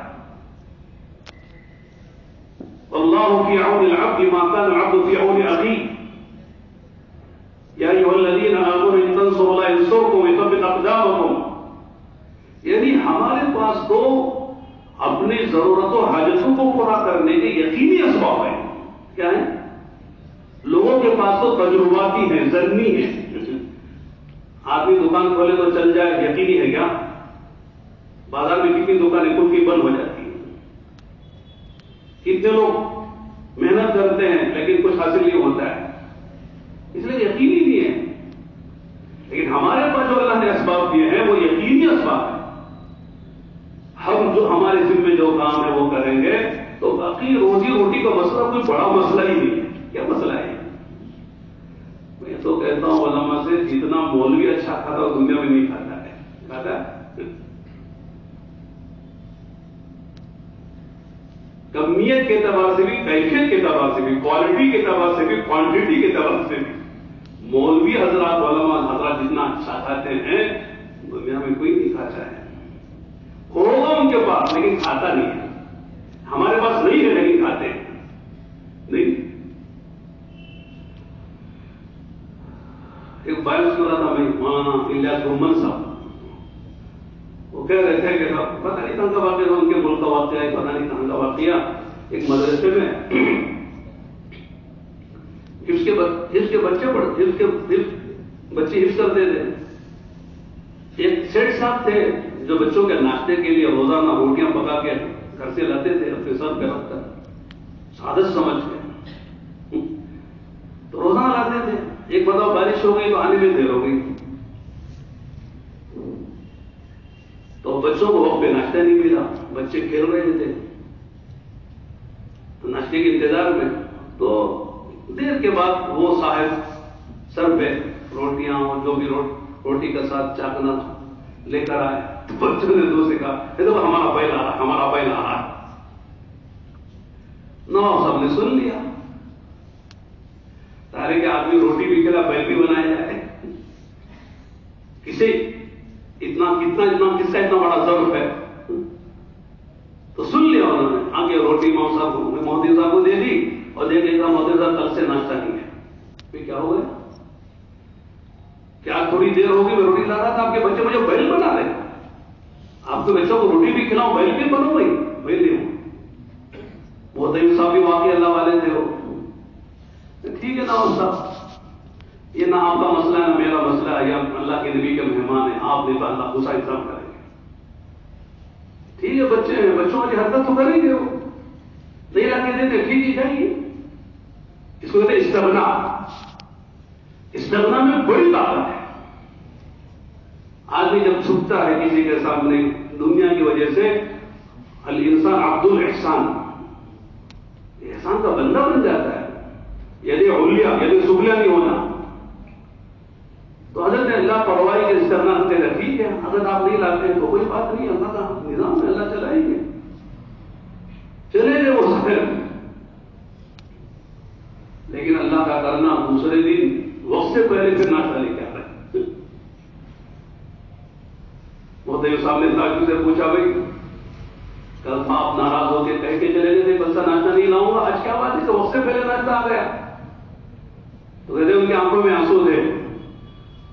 Speaker 1: واللہ فی عون العبد ما كان العبد فی عون اخیہ. یا ایھا الذین آمنوا ان تنصروا اللہ ینصرکم ویثبت اقدامکم. یعنی ہمارے پاس تو اپنی ضرورتوں حاجتوں کو پورا کرنے کے یقینی اسباب ہیں. کیا ہیں؟ لوگوں کے پاس تو تجرباتی ہیں، ظنی ہیں. آدمی دکان کھولے تو چل جائے یقینی ہے کیا؟ بازار میں کتنی دکانیں کل کی بند ہو جاتی ہیں. کتنے لوگ محنت کرتے ہیں لیکن کچھ حاصل نہیں ہوتا ہے، اس لیے یقینی نہیں ہے. لیکن ہمارے پاس جو اللہ نے اسباب دیے ہیں وہ یقینی اسباب ہیں. ہم جو ہمارے ذمہ جو کام ہے وہ کریں گے تو باقی روزی روٹی کا مسئلہ کوئی بڑا مسئلہ ہی نہیں ہے. کیا مسئلہ ہے؟ میں تو کہتا ہوں علماء سے جتنا مولوی اچھا کھاتا ہے دنیا میں نہیں کھاتا ہے. کھاتا ہے؟ کمیت کے اعتبار سے بھی، کیفیت کے اعتبار سے بھی، کوالٹی کے اعتبار سے بھی، کوانٹٹی کے اعتبار سے بھی مولوی حضرات، علماء حضرات جتنا اچھا کھاتے ہیں دنیا میں کوئی نہیں کھاتا ہے. ہوگا ان کے پاس لیکن کھاتا نہیں ہے. ہمارے پاس نہیں ہے لیکن کھاتے ہیں نہیں. ایک بیان سن رہا تھا میں مولانا الیاس گھمن صاحب، وہ کہہ رہے تھے کہ پتہ نہیں کہاں کا واقعہ تھا، ان کے ملک کا واقعہ ہے، پتہ نہیں کہاں کا واقعہ، ایک مدرسے میں حفظ کے بچے حفظ کرتے تھے. ایک سیٹ صاحب تھے جو بچوں کے ناشتے کے لیے روزانہ روٹیاں پکا کے گھر سے لاتے تھے اپنے سر پہ رکھ کر عادت سمجھ کے، تو روزانہ لاتے تھے. ایک بتاؤ بارش ہو گئی تو آنے میں دیر ہو گئی، تو بچوں کو وقت پہ ناشتہ نہیں ملا، بچے کھیل رہے تھے تو ناشتے کے انتظار میں. تو دیر کے بعد وہ صاحب سر پہ روٹیاں اور جو بھی روٹی کا ساتھ چاکنا لے کر آئے، تو بچوں نے دوسرے کہا یہ تو ہمارا بیل آ رہا، ہمارا بیل آ رہا. نواب صاحب نے سن لیا، تارے کہ آدمی روٹی بھی کھلا بیل بھی بنایا جائے، کسے اتنا کس کا اتنا بڑا ضرور ہے. تو سن لیا انہوں نے، آگے روٹی مہدی صاحب کو دے دی اور دیکھ کہ مہدی صاحب کل سے ناشتہ نہیں ہے. پھر کیا ہو گیا؟ کیا تھوڑی دیر ہوگی میں روٹی لا رہا تھا، آپ کے بچے مجھے بیل بنا رہے، آپ کے بچوں کو روٹی بھی کھلاؤ بیل بھی بنو بھائی، بیل نہیں ہو. مہدی صاحب بھی واقعی اللہ والے تھے وہ. ٹھیک ہے نا صاحب، یہ نہ آپ کا مسئلہ ہے نہ میرا مسئلہ ہے، یہ اللہ کے نبی کے مہمان ہیں، آپ نے تو اللہ دوسرا انتظام کریں گے. ٹھیک ہے بچے ہیں، بچوں کی حرکت تو کریں گے، وہ نہیں لا کے دیتے ٹھیک ہی جائیے. اس کو کہتے ہیں استغنا. استغنا میں بڑی طاقت ہے. آدمی جب چھپتا ہے کسی کے سامنے دنیا کی وجہ سے، الانسان عبد الاحسان، احسان کا بندہ بن جاتا ہے. یعنی علیا یعنی سبلا نہیں ہونا. تو حضرت نے اللہ پرواہی کے استغنا کرتے رہے، ٹھیک ہے اگر آپ نہیں لاتے ہیں تو کوئی بات نہیں، اللہ کا نظام ہے، اللہ چلائیں گے. چلے گئے وہ سفر، لیکن اللہ کا کرنا دوسرے دن وقت سے پہلے پھر ناشتہ لے کے آ رہے. مہدی صاحب نے تاجر سے پوچھا بھائی کل آپ ناراض ہو کے کہہ کے چلے گئے تھے کل سے ناشتہ نہیں لاؤں گا، آج کیا بات ہے کہ وقت سے پہلے ناشتہ آ گیا؟ تو کہتے ان کی آنکھوں میں آنسو تھے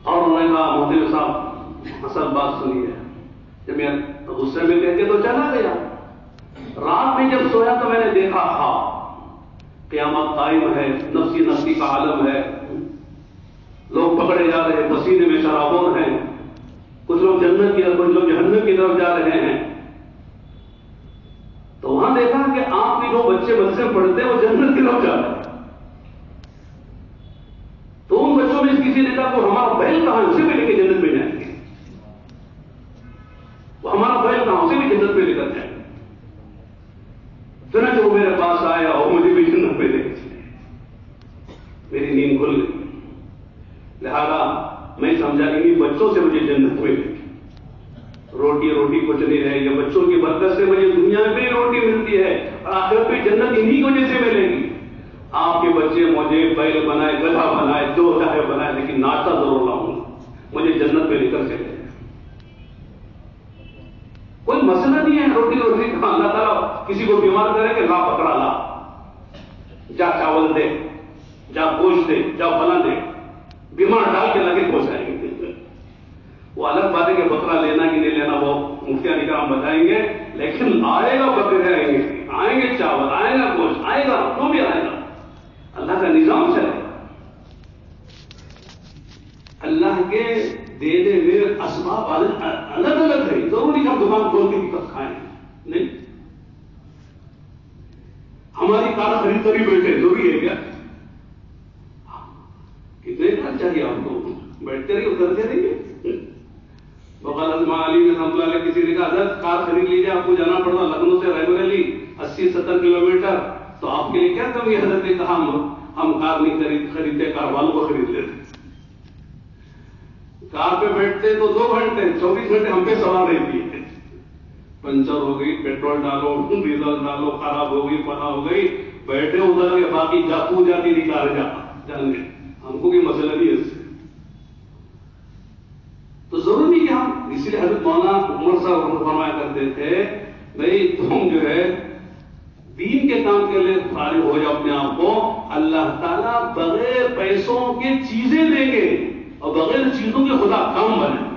Speaker 1: اور انہوں نے کہا مہدی صاحب اصل بات سنیے، جب میں غصے میں کہہ کے تو چلا گیا، رات میں جب سویا تو میں نے دیکھا تھا قیامت قائم ہے، نفسی کا عالم ہے، لوگ پکڑے جا رہے ہیں، پسینے میں شرابون ہیں، کچھ لوگ جنت کی طرف کچھ لوگ جہنم کی طرف جا رہے ہیں. تو وہاں دیکھا کہ آپ کے جو بچے مدرسے پڑھتے ہیں وہ جنت کی طرف جا رہے ہیں. تو ان بچوں میں کسی نے کہا وہ ہمارا بیل کہاں، اسے بھی لے کے جنت میں جائیں گے، وہ ہمارا بیل کہاں، اسے بھی جنت میں لے کر جائیں گے. چنانچہ وہ میرے پاس آیا اور مجھے بھی جنت میں لے کے چلے. میری نیند کھل گئی، لہذا میں سمجھا کہ بچوں سے مجھے جنت میں لے. روٹی کچھ نہیں رہے گی، بچوں کی برکت سے مجھے دنیا میں بھی روٹی ملتی ہے اور آخرت میں جنت انہی کی وجہ سے ملے گی. آپ کے بچے مجھے بیل بنائے، گدھا بنائے، جو چاہے بنائے، لیکن ناشتہ ضرور لاؤں گا، مجھے جنت میں لے کر چلے. کوئی مسئلہ نہیں ہے روٹی کا. اللہ تعالیٰ کسی کو بیمار کرے کہ لا پکڑا لا، جا چاول دے، جا گوشت دے، جا فلاں دے، بیمار ڈال کے لگے پہنچائیں گے. وہ الگ بات ہے کہ بکرا لینا کہ نہیں لینا وہ مفتیان کرام بتائیں گے، لیکن آئے گا بکرے آئیں گے چاول آئے گا گوشت آئے گا، جو بھی آئے گا اللہ کا نظام چلے گا. اللہ کے دینے میں اسباب الگ الگ ہے، ضروری ہم دکان کھول کے بھی کب کھائیں نہیں. ہماری کار خرید کر ہی بیٹھے ضروری ہے کیا؟ کتنے کار چاہیے آپ کو؟ بیٹھ کر ہی اترتے رہیں گے. بقال ازمان علی نے رحمۃ اللہ علیہ کسی نے کہا حضرت کار خرید لیجیے، آپ کو جانا پڑتا لکھنؤ سے رائے بریلی 80-70 کلومیٹر، تو آپ کے لیے کیا کمی ہے؟ حضرت نے کہا ہم کار نہیں خریدتے، کار والوں کو خرید لیتے. کار پہ بیٹھتے تو 2 گھنٹے 24 گھنٹے ہم پہ سوار رہتی ہے. پنچر ہو گئی، پیٹرول ڈالو، ڈیزل ڈالو، خراب ہو گئی، فنا ہو گئی، بیٹھے ادھر کے باقی جاپو جاتی نہیں کار جان گے، ہم کو کوئی مسئلہ نہیں ہے اس سے. تو ضروری کہ ہم اس لیے حضرت مولانا عمر صاحب فرمایا کرتے تھے بھائی تم جو ہے دین کے کام کے لیے فارغ ہو جاؤ اپنے آپ کو، اللہ تعالیٰ بغیر پیسوں کے چیزیں دیں گے اور بغیر چیزوں کے خدا کام بنائیں گے.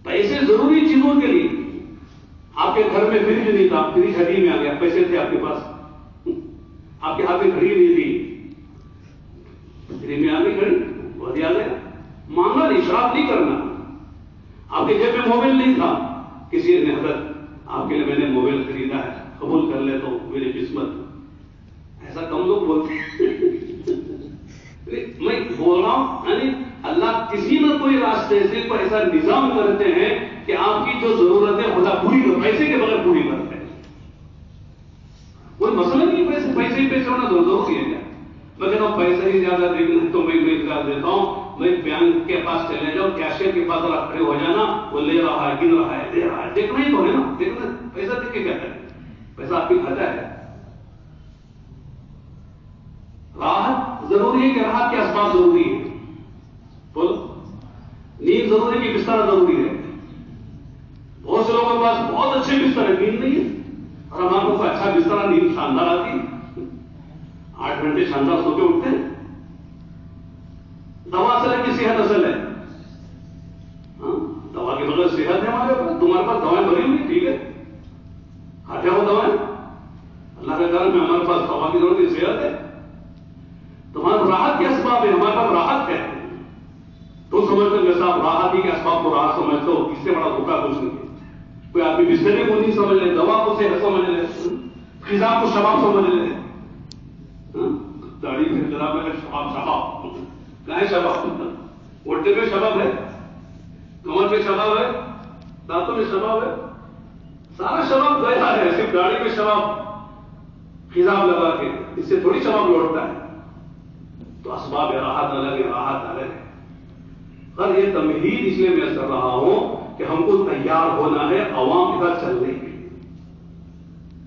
Speaker 1: پیسے آپ کے گھر میں فریج نہیں تھا، فریج ہڈی میں آ گیا، پیسے تھے آپ کے پاس، آپ کے ہاتھ میں گھڑی نہیں تھی، فریج میں آ گئی گھڑی، بہت یاد ہے، مانگنا نہیں، شراپ نہیں کرنا. آپ کے جیب میں موبائل نہیں تھا، کسی نے حضرت آپ کے لیے میں نے موبائل خریدا ہے، قبول کر لے تو میری قسمت. ایسا کم لوگ بولتے ہیں. میں بول رہا ہوں یعنی اللہ کسی نہ کوئی راستے سے کوئی ایسا نظام کرتے ہیں کہ آپ کی جو ضرورتیں خدا پوری کر، پیسے کے بغیر پوری کرتے ہیں. کوئی مسئلہ نہیں، پیسے ہی پیسے ہونا ضروری ہے کیا؟ میں کہتا ہوں پیسہ ہی زیادہ دیکھنا تو میں اطلاع دیتا ہوں، میں بینک کے پاس چلے جاؤ، کیشیئر کے پاس ذرا کھڑے ہو جانا، وہ لے رہا ہے، گن رہا ہے، دے رہا ہے، دیکھنا ہی تو ہے نا، دیکھنا. پیسہ دیکھ کے کیا کریں؟ پیسہ آپ کی کھاتا ہے. راحت ضروری ہے کہ راحت کے اسباب ضروری ہے؟ بولو. نیند ضروری ہے کہ بستر ضروری ہے؟ بہت سے لوگوں کے پاس بہت اچھے بستر ہے، نیند نہیں ہے. اور ہمارے کو اچھا بستر، نیند شاندار آتی ہے، 8 گھنٹے شاندار سو کے اٹھتے ہیں. دوا اصل ہے کہ صحت اصل ہے؟ دوا کے بغیر صحت ہے ہمارے پاس. تمہارے پاس دوائیں بھری ہوئی، ٹھیک ہے، کھاتے ہو دوائیں، اللہ کے کرم میں ہمارے پاس دوا کی ضرورت ہے، صحت ہے. تمہارے راحت کے اسباب ہے، ہمارے پاس راحت ہے. تو سمجھتے ہیں صاحب راحت ہی کے اسباب کو راحت سمجھتے ہو، اس سے بڑا دھوکہ کچھ نہیں ہے. کوئی آدمی بستر کو نہیں سمجھ لے، دوا کو صحت سمجھ لے، خزاں کو شباب سمجھ لے. داڑھی پھر خزاں میں شباب، شباب کہاں ہے؟ شباب اٹھتے پہ شباب ہے، کمر پہ شباب ہے، دانتوں میں شباب ہے، سارا شباب گیا ہے. صرف داڑھی پہ شباب خزاب لگا کے، اس سے تھوڑی شباب لوٹتا ہے. تو اسباب راحت الگ ہے، راحت الگ ہے. اور یہ تمہید اس لیے میں کر رہا ہوں کہ ہم کو تیار ہونا ہے عوام کے ساتھ چلنے کے لیے.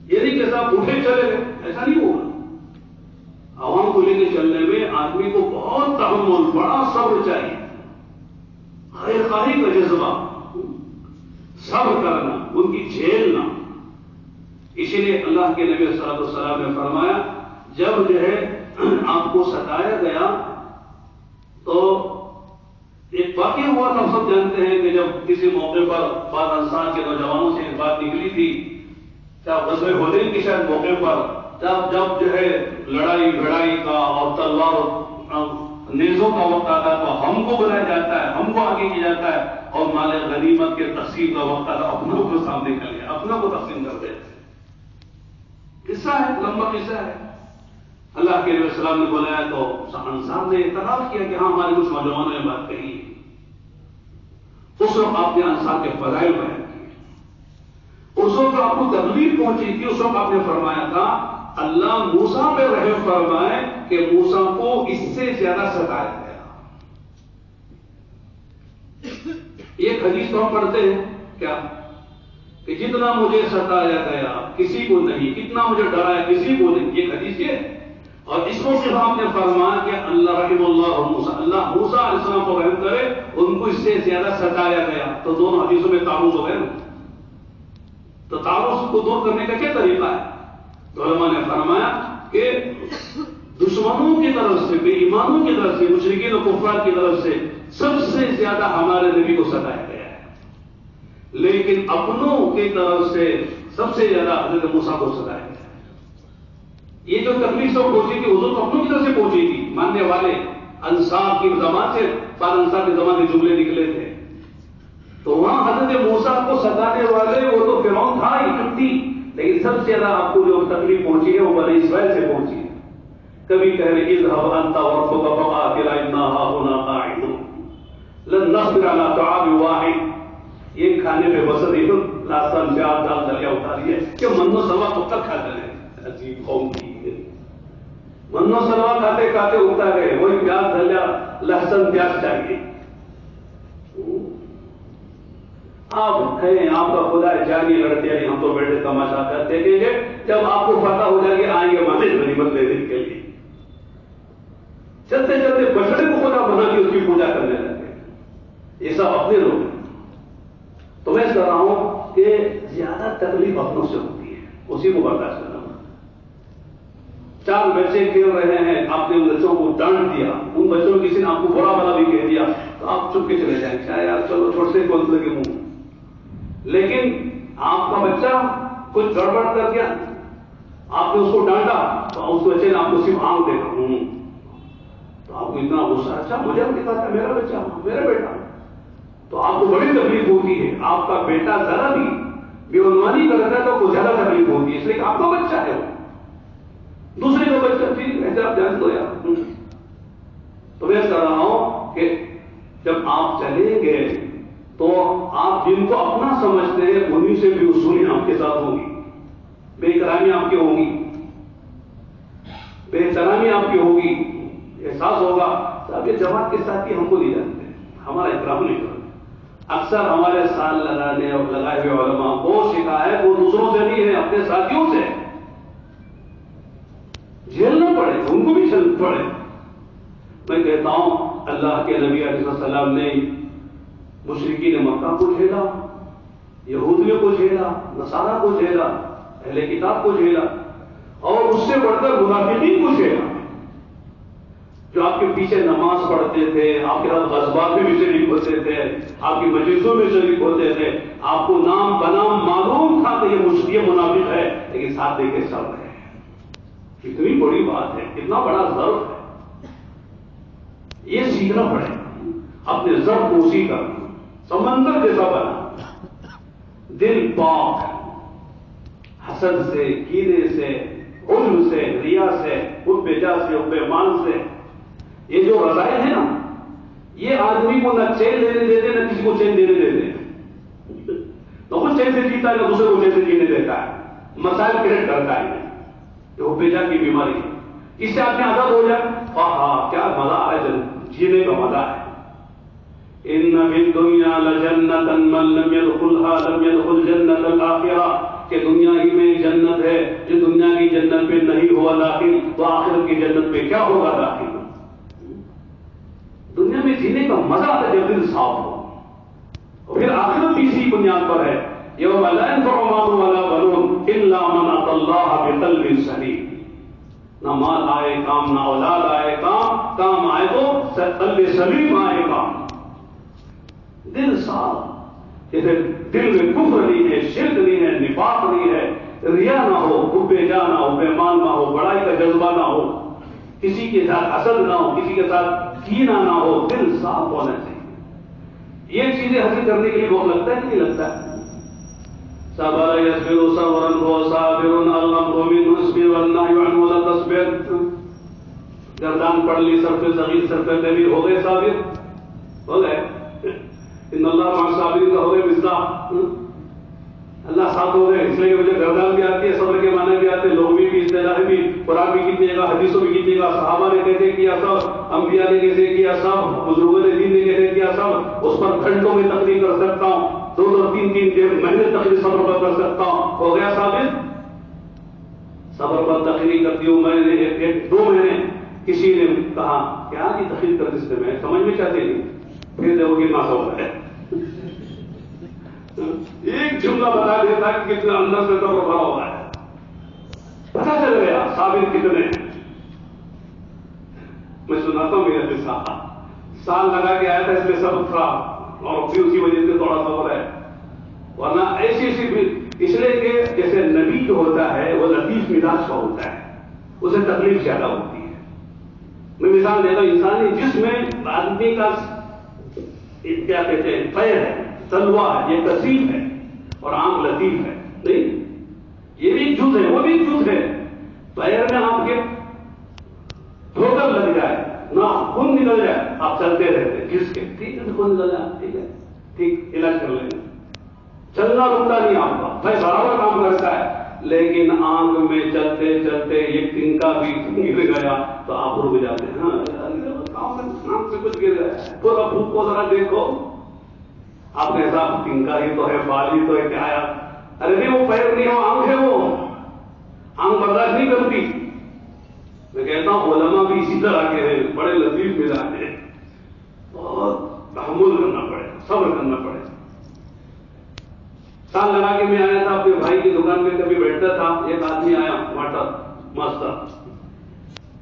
Speaker 1: یہ نہیں کہ صاحب اٹھے چلے گئے، ایسا نہیں ہوگا. عوام کو لے کے چلنے میں آدمی کو بہت تحمل، بڑا صبر چاہیے، خیر خواہی کا جذبہ، صبر کرنا، ان کی جھیلنا. اسی لیے اللہ کے نبی صلی اللہ علیہ وسلم نے فرمایا جب جو ہے آپ کو ستایا گیا تو ایک واقعہ ہوا تھا. سب جانتے ہیں کہ جب کسی موقع پر بعض انصار کے نوجوانوں سے ایک بات نکلی تھی، غزوہ حنین کے شاید موقع پر، جب جو ہے لڑائی بھڑائی کا اور تلوار نیزوں کا وقت آتا ہے تو ہم کو بلایا جاتا ہے، ہم کو آگے کیا جاتا ہے، اور مال غنیمت کے تقسیم کا وقت آتا ہے اپنوں کو سامنے کر لیا، اپنوں کو تقسیم کر دیتے. قصہ ہے، لمبا قصہ ہے. اللہ کے نبی صلی اللہ علیہ وسلم نے بلایا تو انصار نے اعتراف کیا کہ ہاں ہمارے کچھ نوجوانوں نے بات کہی. اس وقت آپ نے انصار کے فضائل بیان کیے، اس وقت آپ کو تکلیف پہنچی تھی. اس وقت آپ نے فرمایا تھا اللہ موسیٰ پہ رحم فرمائے کہ موسیٰ کو اس سے زیادہ ستایا گیا. یہ حدیث تو ہم پڑھتے ہیں کیا کہ جتنا مجھے ستایا گیا کسی کو نہیں، کتنا مجھے ڈرایا کسی کو نہیں. یہ حدیث ہے. اور اس کو صرف آپ نے فرمایا کہ اللہ رحم اللہ موسیٰ، اللہ موسیٰ علیہ السلام کو رحم کرے، ان کو اس سے زیادہ ستایا گیا. تو دونوں حدیثوں میں تعارض ہو گئے نا. تو تعارض کو دور کرنے کا کیا طریقہ ہے؟ تو علماء نے فرمایا کہ دشمنوں کی طرف سے، بے ایمانوں کی طرف سے، مشرکین و کفار کی طرف سے سب سے زیادہ ہمارے نبی کو ستایا گیا ہے، لیکن اپنوں کی طرف سے سب سے زیادہ حضرت موسیٰ کو ستایا گیا. یہ جو تکلیف سب پہنچی تھی حضور کو اپنوں کی طرف سے پہنچی تھی. ماننے والے انصار کی زبان سے، بعض انصار کی زبان سے جملے نکلے تھے. تو وہاں حضرت موسیٰ کو ستانے والے وہ تو فرعون تھا ہی کبھی، لیکن سب سے زیادہ آپ کو جو تکلیف پہنچی ہے وہ بنی اسرائیل سے پہنچی ہے. کبھی کہہ رہے اذهب انت وربك فقاتلا انا هاهنا قاعدون لن نصبر على طعام واحد. یہ کھانے پہ بس نہیں، لہسن پیاز دال دریا اتاریے کہ منو سلوا کب تک کھاتے رہے. عجیب قوم کی منو سلوا کھاتے کھاتے اٹھتا گئے، وہی پیاز دریا لہسن پیاز چاہیے. آپ ہیں آپ کا خدا جانی لڑتے ہیں، ہم تو بیٹھے تماشا کر دیکھیں گے. جب آپ کو فتح ہو جائے گے آئیں گے مانے غنیمت لینے کے لیے. چلتے چلتے بچڑے کو خدا بنا کے اس کی پوجا کرنے لگے. یہ سب اپنے لوگ ہیں. تو میں کہہ رہا ہوں کہ زیادہ تکلیف اپنوں سے ہوتی ہے، اسی کو برداشت کرنا. 4 بچے کھیل رہے ہیں، آپ نے ان بچوں کو ڈانٹ دیا، ان بچوں کسی نے آپ کو برا بلا بھی کہہ دیا تو آپ چپ کے چلے جائیں، کیا یار چلو چھوٹے سے بولتے کے منہ. لیکن آپ کا بچہ کچھ گڑبڑ کر دیا, آپ نے اس کو ڈانٹا تو اس بچے نے آپ کو صرف آنکھ دیکھا, تو آپ کو اتنا غصہ, اچھا مجھے ہم دکھاتا ہے میرا بچہ, میرا بیٹا, تو آپ کو بڑی تکلیف ہوتی ہے. آپ کا بیٹا ذرا بھی بے عنوانی کرتا ہے تو آپ کو زیادہ تکلیف ہوتی ہے, اس لیے کہ آپ کا بچہ ہے, وہ دوسرے کا بچہ ٹھیک ایسے آپ جان دو یار. تو میں کہہ رہا ہوں کہ جب آپ چلیں گے تو آپ جن کو اپنا سمجھتے ہیں انہیں سے بھی اصولی آپ کے ساتھ ہوگی, بے احترامی آپ کی ہوگی, بے احترامی آپ کی ہوگی. احساس ہوگا صاحب یہ جماعت کے ساتھ ہی ہم کو نہیں جانتے, ہمارا احترام نہیں کرتے. اکثر ہمارے سال لگانے اور لگائے ہوئے علماء کو شکایت وہ دوسروں سے نہیں ہے, اپنے ساتھیوں سے. جھیلنا پڑے, ان کو بھی جھیلنا پڑے. میں کہتا ہوں اللہ کے نبی علیہ السلام نے مشرکین مکہ کو جھیلا, یہودیوں کو جھیلا, نصارہ کو جھیلا, اہل کتاب کو جھیلا, اور اس سے بڑھ کر منافقین کو جھیلا, جو آپ کے پیچھے نماز پڑھتے تھے, آپ کے ساتھ غزوات میں بھی شریک ہوتے تھے, آپ کی مجلسوں میں شریک ہوتے تھے, آپ کو نام بنام معلوم تھا کہ یہ منافق ہے, لیکن ساتھ دے کے چل رہے ہیں. کتنی بڑی بات ہے, کتنا بڑا ضرف ہے. یہ سیکھنا پڑے, اپنے ضرف کو اسی کا سمندر جیسا بنا, دل پاک, حسد سے, کینے سے, عجب سے, ریا سے, حب جا سے, حب مال سے. یہ جو رضائل ہیں نا, یہ آدمی کو نہ چین دینے دیتے, نہ کسی کو چین دینے دیتے. نہ خود چین سے جیتا ہے, نہ دوسرے کو چین سے جینے دیتا ہے, مسائل کریٹ کرتا ہے. یہ حب جا کی بیماری ہے. اس سے آدمی آزاد ہو جائے, کیا مزہ ہے, جینے کا مزہ ہے. ان فی الدنیا لجنۃ من لم يدخلها لم يدخل جنۃ الاخرہ, کہ دنیا ہی میں ایک جنت ہے, جو دنیا کی جنت پہ نہیں ہوا داخل تو آخرت کی جنت پہ کیا ہوگا داخل. دنیا میں جینے کا مزہ آتا ہے جب دل صاف ہو, اور پھر آخرت بھی اسی بنیاد پر ہے. یوم لا ينفع مال ولا بنون الا من اتى الله بقلب سلیم. نہ مال آئے کام, نہ اولاد آئے کام, کام آئے تو قلب سلیم آئے کام, دل صاف. جیسے دل میں کفر نہیں ہے, شرک نہیں ہے, نفاق نہیں ہے, ریا نہ ہو, حب جا نہ ہو, بےمان نہ ہو, بڑائی کا جذبہ نہ ہو, کسی کے ساتھ حسد نہ ہو, کسی کے ساتھ کینہ نہ ہو, دل صاف ہونا چاہیے. یہ چیزیں حاصل کرنے کے لیے بہت لگتا ہے کہ نہیں لگتا ہے. صبر یصبر صبرا وصابر الامر من حسب والنهي عنه ولا تصبر. گردان پڑھ لی, سر پہ صغیر, سر پہ کبیر, ہو گئے صابر, ہو گئے. ان اللہ مع الصابرین کا ہو گئے مصداق, اللہ ساتھ ہو گئے. اس لیے مجھے گردان بھی آتی ہے, صبر کے معنی بھی آتے ہیں, لوگ بھی اصطلاح بھی, قرآن بھی کتنے گا, حدیثوں بھی کتنے گا, صحابہ نے کیسے کیا سب, انبیاء نے کیسے کیا سب, بزرگوں نے دین نے کیسے کیا سب, اس پر گھنٹوں میں تقریر کر سکتا ہوں, 2-3 مہینے تقریر صبر پر کر سکتا ہوں. ہو گیا ثابت. صبر پر تقریر کرتی ہوں میں نے 1-2 مہینے. کسی نے کہا کیا یہ تقریر کرتے اس میں سمجھ میں چاہتے نہیں, پھر دیکھو کتنا صبر ہے. ایک جملہ بتا دیتا کہ کتنا اندر سے صبر بھرا ہوا ہے, پتا چل گیا ثابت کتنے. میں سناتا ہوں میرا قصہ. سال لگا کے آیا تھا, اس میں صبر تھا, اور پھر اسی وجہ سے تھوڑا صبر ہے. ورنہ ایسی اس لیے کہ جیسے نبی جو ہوتا ہے وہ لطیف مزاج کا ہوتا ہے, اسے تکلیف زیادہ ہوتی ہے. میں مثال دیتا ہوں, انسانی جسم میں آدمی کا کیا کہتے ہیں پیر ہے, تلوا ہے, یہ کثیف ہے, اور آنکھ لطیف ہے. نہیں, یہ بھی ایک جز ہے, وہ بھی ایک جز ہے. پیر میں آپ کے ٹھوکر لگ جائے, نہ خون نکل جائے, آپ چلتے رہتے جس کے, ٹھیک ہے خون نکل جائے, ٹھیک ہے, ٹھیک, علاج کر لیں گے. چلنا رکتا نہیں آپ کا, بھائی برابر کام کرتا ہے. لیکن آنکھ میں چلتے چلتے ایک تنکا بھی گر گیا تو آپ رک جاتے ہیں. ہاں آنکھ سے کچھ گر گیا, پورا بھوک کو ذرا دیکھو, آپ کے حساب تنکا ہی تو ہے, بال ہی تو ہے, کیا ہے. ارے نہیں, وہ پیر نہیں, وہ آنکھ ہے, وہ آنکھ برداشت نہیں کرتی. میں کہتا ہوں علماء بھی اسی طرح کے ہیں, بڑے لطیف مزاج ہیں, بہت تحمل کرنا پڑے, صبر کرنا پڑے. سال لگا کے میں آیا تھا اپنے بھائی کی دکان میں, کبھی بیٹھتا تھا, ایک آدمی آیا, واٹر ماسٹر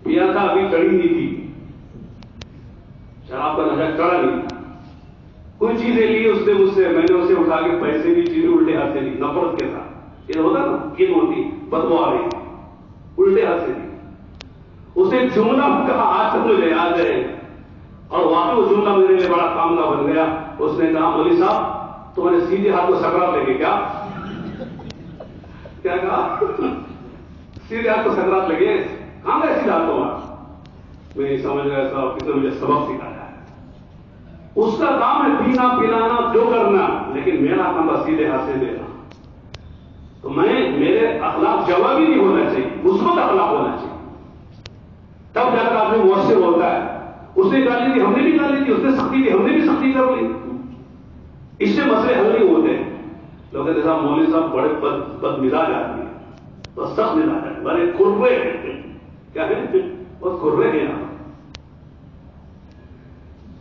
Speaker 1: پیا تھا, ابھی چڑھی نہیں تھی, شراب کا نشہ چڑھا نہیں تھا. کوئی چیزیں لی اس نے مجھ سے، میں نے اسے اٹھا کے پیسے بھی چیزیں الٹے ہاتھ سے لی، نفرت کے ساتھ، یہ ہوتا نا کن ہوتی بدبو آ رہی، الٹے ہاتھ سے لی. اسے جملہ کہا آج تک مجھے یاد ہے، اور واقعی وہ جملہ میرے لیے بڑا کام کا بن گیا. اس نے کہا مولوی صاحب تمہارے سیدھے ہاتھ کو سکرات لگے کیا؟ کیا کہا؟ سیدھے ہاتھ کو سکرات لگے؟ کہاں گئے سیدھے ہاتھ تمہارا؟ میں نہیں سمجھ گیا صاحب کس نے مجھے سبق سکھایا ہے. اس کا کام ہے پینا پلانا جو کرنا، لیکن میرا کام ہے سیدھے ہاتھ سے دینا. تو میرے اخلاق جوابی نہیں ہونا چاہیے، مثبت اخلاق ہونا چاہیے، تب جا کر آدمی مؤثر ہوتا ہے. اس نے گالی دی، ہم نے بھی گالی دی، اس نے سختی دی، ہم نے بھی سختی کر لی. اس سے مسئلے حل نہیں ہوتے. لوگ کہتے صاحب مولوی صاحب بڑے بد مزاج آدمی ہیں، بس سخت مزاج ہے، بڑے کھرے ہیں. کیا ہے؟ بہت کھرے ہیں.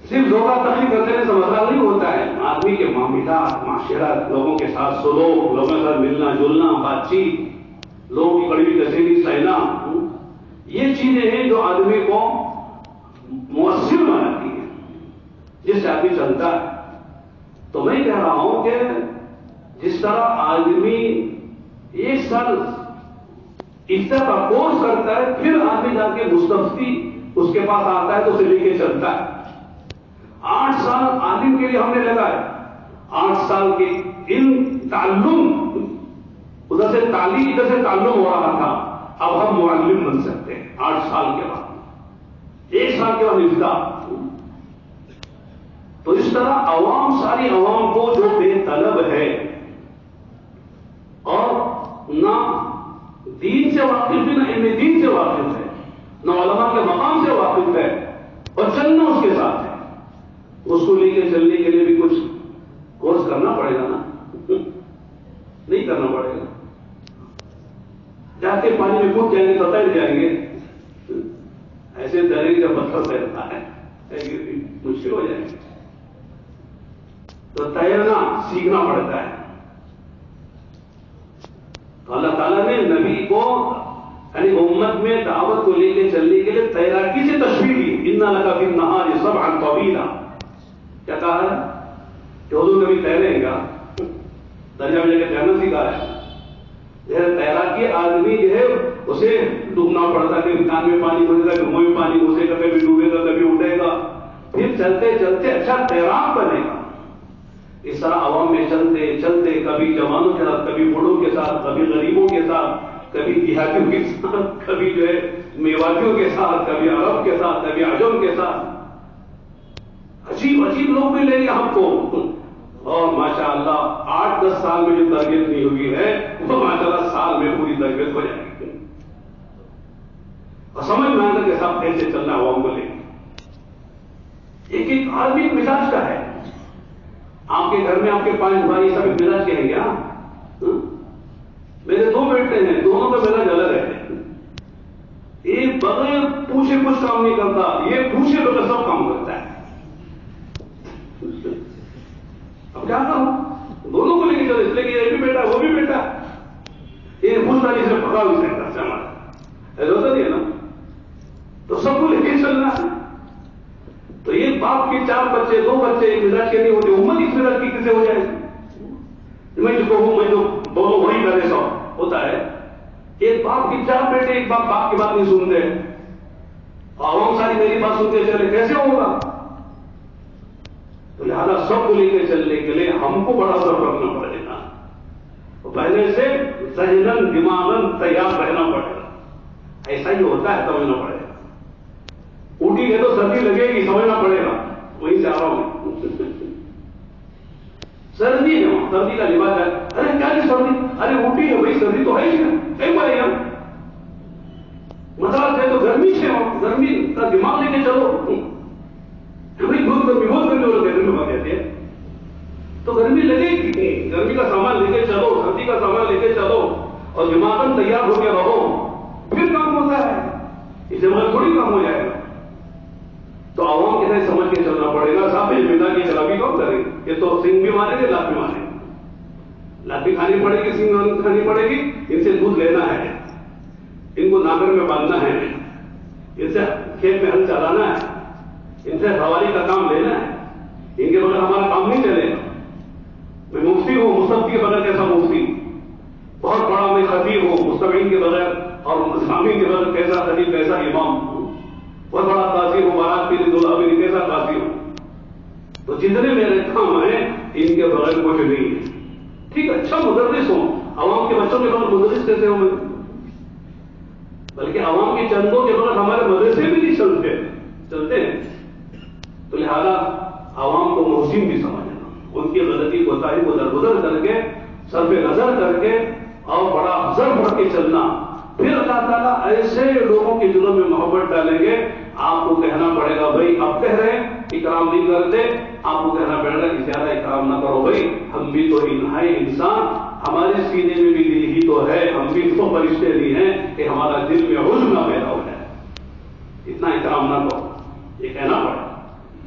Speaker 1: صرف زوکہ تخلیق کرنے سے مسئلہ نہیں ہوتا ہے. آدمی کے معاملات، معاشرت، لوگوں کے ساتھ سلوک، لوگوں کے ساتھ ملنا جلنا، بات چیت، لوگوں کی کڑوی تسلی سہنا، یہ چیزیں ہیں جو آدمی کو مؤثر بناتی ہیں، جس سے آدمی چلتا ہے. تو میں کہہ رہا ہوں کہ جس طرح آدمی ایک سال اس طرح کا کورس کرتا ہے، پھر آدمی جا کے مستفتی اس کے پاس آتا ہے تو اسے لے کے چلتا ہے. 8 سال عالم کے لیے ہم نے لگائے، 8 سال کے علم تعلم، ادھر سے تعلیم ادھر سے تعلم ہو رہا تھا. اب ہم معلم بن سکتے ہیں 8 سال کے بعد، 1 سال کے بعد افتتاح. تو اس طرح عوام، ساری عوام کو جو بے طلب ہے اور نہ دین سے واقف ہے، نہ علم دین سے واقف ہے، نہ علماء کے مقام سے واقف ہے، اور چلنا اس کے ساتھ ہے، اس کو لے کے چلنے کے لیے بھی کچھ کورس کرنا پڑے گا نا؟ نہیں کرنا پڑے گا. جا کے پانی میں کود جائیں گے تو تیر جائیں گے، ایسے تیریں گے جب پتھر تیرتا ہے مشکل ہو جائے گی. تو تیرنا سیکھنا پڑتا ہے. تو اللہ تعالیٰ نے نبی کو یعنی امت میں دعوت کو لے کے چلنے کے لیے تیراکی سے تشبیہ دی. اِنَّ لَكَ فِي النَّهَارِ سَبْحًا طَوِيلًا. کیا کہا ہے کہ حضور کبھی تیریں گا، دریا میں جا کے تیرنا سکھا ہے. تیراکی آدمی جو ہے اسے ڈوبنا پڑتا ہے، کبھی کان میں پانی گھسے گا، منہ میں پانی گھسے گا، کبھی ڈوبے گا، کبھی اٹھے گا، پھر چلتے چلتے اچھا تیراک بنے گا. اس طرح عوام میں چلتے چلتے کبھی جوانوں کے ساتھ، کبھی بوڑھوں کے ساتھ، کبھی غریبوں کے ساتھ، کبھی دیہاتیوں کے ساتھ، کبھی جو ہے میواتیوں کے ساتھ، کبھی عرب کے ساتھ، کبھی عجم کے ساتھ، عجیب عجیب لوگ بھی لیں گے ہم کو. اور ماشاءاللہ 8-10 سال میں جو تربیت نہیں ہوئی ہے وہ ماشاءاللہ سال میں پوری تربیت ہو جائے گی. اور سمجھ میں آئے گا کہ سب کیسے چلنا عوام کو لے. ایک ایک آدمی ایک مزاج کا ہے. آپ کے گھر میں آپ کے 5 بھائی سب ایک مزاج کے ہیں کیا؟ میرے 2 بیٹے ہیں، دونوں کا مزاج الگ ہے. ایک بغیر پوچھے کچھ کام نہیں کرتا، یہ پوچھے بغیر سب کام کرتا ہے. اب کیا کروں؟ دونوں کو لے کے چلو، اس لیے کہ یہ بھی بیٹا وہ بھی بیٹا. یہ پوچھتا نہیں سے پکا بھی سکتا سے ہمارا ایسا ہوتا نہیں ہے نا. تو سب کو لے کے چلنا ہے. تو ایک باپ کے 4 بچے 2 بچے ایک مزاج کے نہیں ہوتے، امت اس مزاج کی کیسے ہو جائے گی؟ میں جو کہوں، میں جو بولوں وہی کرے سو ہوتا ہے. ایک باپ کے 4 بیٹے، ایک باپ کی بات نہیں سنتے، عوام ساری میری بات سنتے چلے، کیسے ہوگا؟ تو لہٰذا سب کو لے کے چلنے کے لیے ہم کو بڑا اثر کرنا پڑے گا. پہلے سے ذہناً دماغاً تیار رہنا پڑے گا. ایسا ہی ہوتا ہے، سمجھنا پڑے گا. اٹھی ہے تو سردی لگے گی، سمجھنا پڑے گا. وہی سے آ رہا ہوں. سردی ہے، سردی کا لباس ہے. ارے کیا جی سردی؟ ارے اٹھی ہے بھائی، سردی تو ہے ہی نا، کہیں پڑے گا. مطلب ہے تو گرمی سے ہو، گرمی کا دماغ لے کے چلو. بہت گرمی ہو رہی ہے کہتے ہیں تو گرمی لگے گی. گرمی کا سامان لے کے چلو، سردی کا سامان لے کے چلو، اور دماغاً تیار ہو کے رہو، پھر کام ہوتا ہے. اس سے مگر تھوڑی کام ہو جائے گا. تو عوام کے ساتھ سمجھ کے چلنا پڑے گا. صاحب بنا کی شرابی کون کرے؟ یہ تو سنگ بھی مارے گے، لات بھی مارے گے. لاٹھی کھانی پڑے گی، سنگ کھانی پڑے گی. ان سے دودھ لینا ہے، ان کو ناگر میں باندھنا ہے، ان سے کھیت میں ہل چلانا ہے، ان سے سواری کا کام لینا ہے. ان کے بغیر ہمارا کام نہیں کے بغیر کیسا مفتی، بہت بڑا میں خطیب ہوں، مستمعین کے بغیر اور سامعین کے بغیر کیسا خطیب، کیسا امام ہوں، بہت بڑا قاضی ہوں، بارات کے لیے دولہا بھی کیسا قاضی ہوں. تو جتنے میرے کام ہیں ان کے بغیر کچھ نہیں ہے. ٹھیک، اچھا مدرس ہوں، عوام کے بچوں کے بغیر مدرس کیسے ہوں میں؟ بلکہ عوام کے چندوں کے بغیر ہمارے مدرسے بھی نہیں چلتے ہیں. تو لہذا عوام کو محسن بھی سمجھنا، ان کی غلطی کوتاہی کو درگزر کر کے، صرف نظر کر کے اور بڑا افضل بڑھ کے چلنا. پھر اللہ تعالیٰ ایسے لوگوں کے دلوں میں محبت ڈالیں گے. آپ کو کہنا پڑے گا بھائی اب کہہ رہے ہیں اکرام نہیں کرتے، آپ کو کہنا پڑے گا کہ زیادہ اکرام نہ کرو بھائی، ہم بھی تو انسان، ہمارے سینے میں بھی دل ہی تو ہے، ہم بھی تو فرشتے نہیں ہیں کہ ہمارا دل میں عجب نہ پیدا ہو جائے. اتنا اکرام نہ کرو، یہ کہنا پڑے.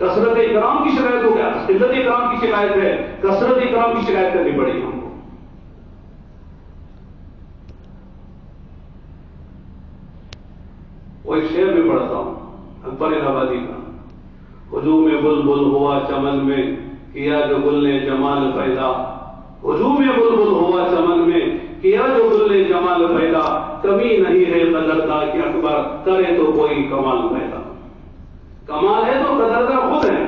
Speaker 1: کثرت اکرام کی شکایت ہو گیا، قلت اکرام کی شکایت ہے، کثرت اکرام کی شکایت کرنی پڑے گی ہم کو. وہ ایک شعر میں پڑھتا ہوں اکبر الہآبادی کا، ہجوم بلبل ہوا چمن میں کیا جو گل نے جمال پیدا، ہجوم بلبل ہوا چمن میں کیا جو گل نے جمال پیدا، کمی نہیں ہے قدرداں کہ اکبر کرے تو کوئی کمال پیدا. کمال ہے تو قدرداں خود ہیں،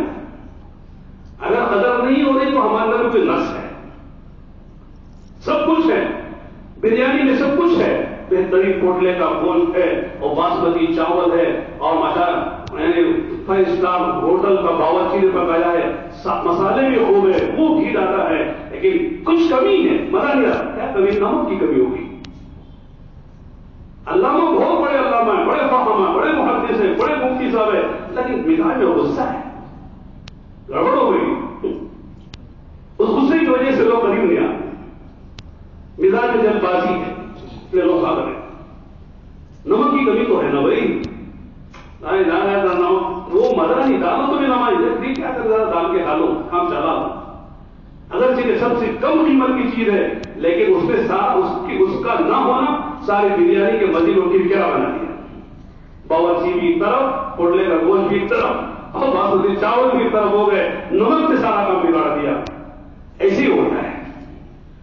Speaker 1: اگر قدر نہیں ہو رہی تو ہمارے اندر کوئی نقص ہے. سب کچھ ہے، بریانی میں سب کچھ ہے، بہترین پوٹلے کا گوشت ہے اور باسمتی چاول ہے اور یعنی 5 اسٹار ہوٹل کا باورچی نے پکایا ہے، مسالے بھی خوب ہے، وہ گھی ڈالا ہے، لیکن کچھ کمی ہے. مزہ نہیں آتا. کیا کمی؟ نمک کی کمی ہوگی. علامہ بہت بڑے علامہ ہیں، بڑے فاہم ہیں، بڑے محدث ہیں، بڑے مفتی صاحب ہیں، لیکن مزاج میں غصہ ہے، گڑبڑ ہو گئی. اس غصے کی وجہ سے لوگ قریب نہیں آتے. مزاج میں جلد بازی ہے، اس لیے لوگ کھا رہے ہیں. نمک کی کمی تو ہے نا بھائی، وہ مزہ نہیں. ڈالو تو بھی نماز کیا کر رہا، ڈال کے ڈالو، کام چلا. اگر چیزیں سب سے کم قیمت کی چیز ہے لیکن اس میں اس کا نہ ہونا ساری بریانی کے مزید روٹی کیا بنا دیا. باورچی بھی ایک طرف، پوٹلے کا گوشت بھی ایک طرف اور باسمتی چاول بھی ایک طرف ہو گئے، نمک نے سارا کام بگاڑ دیا. ایسے ہی ہوتا ہے.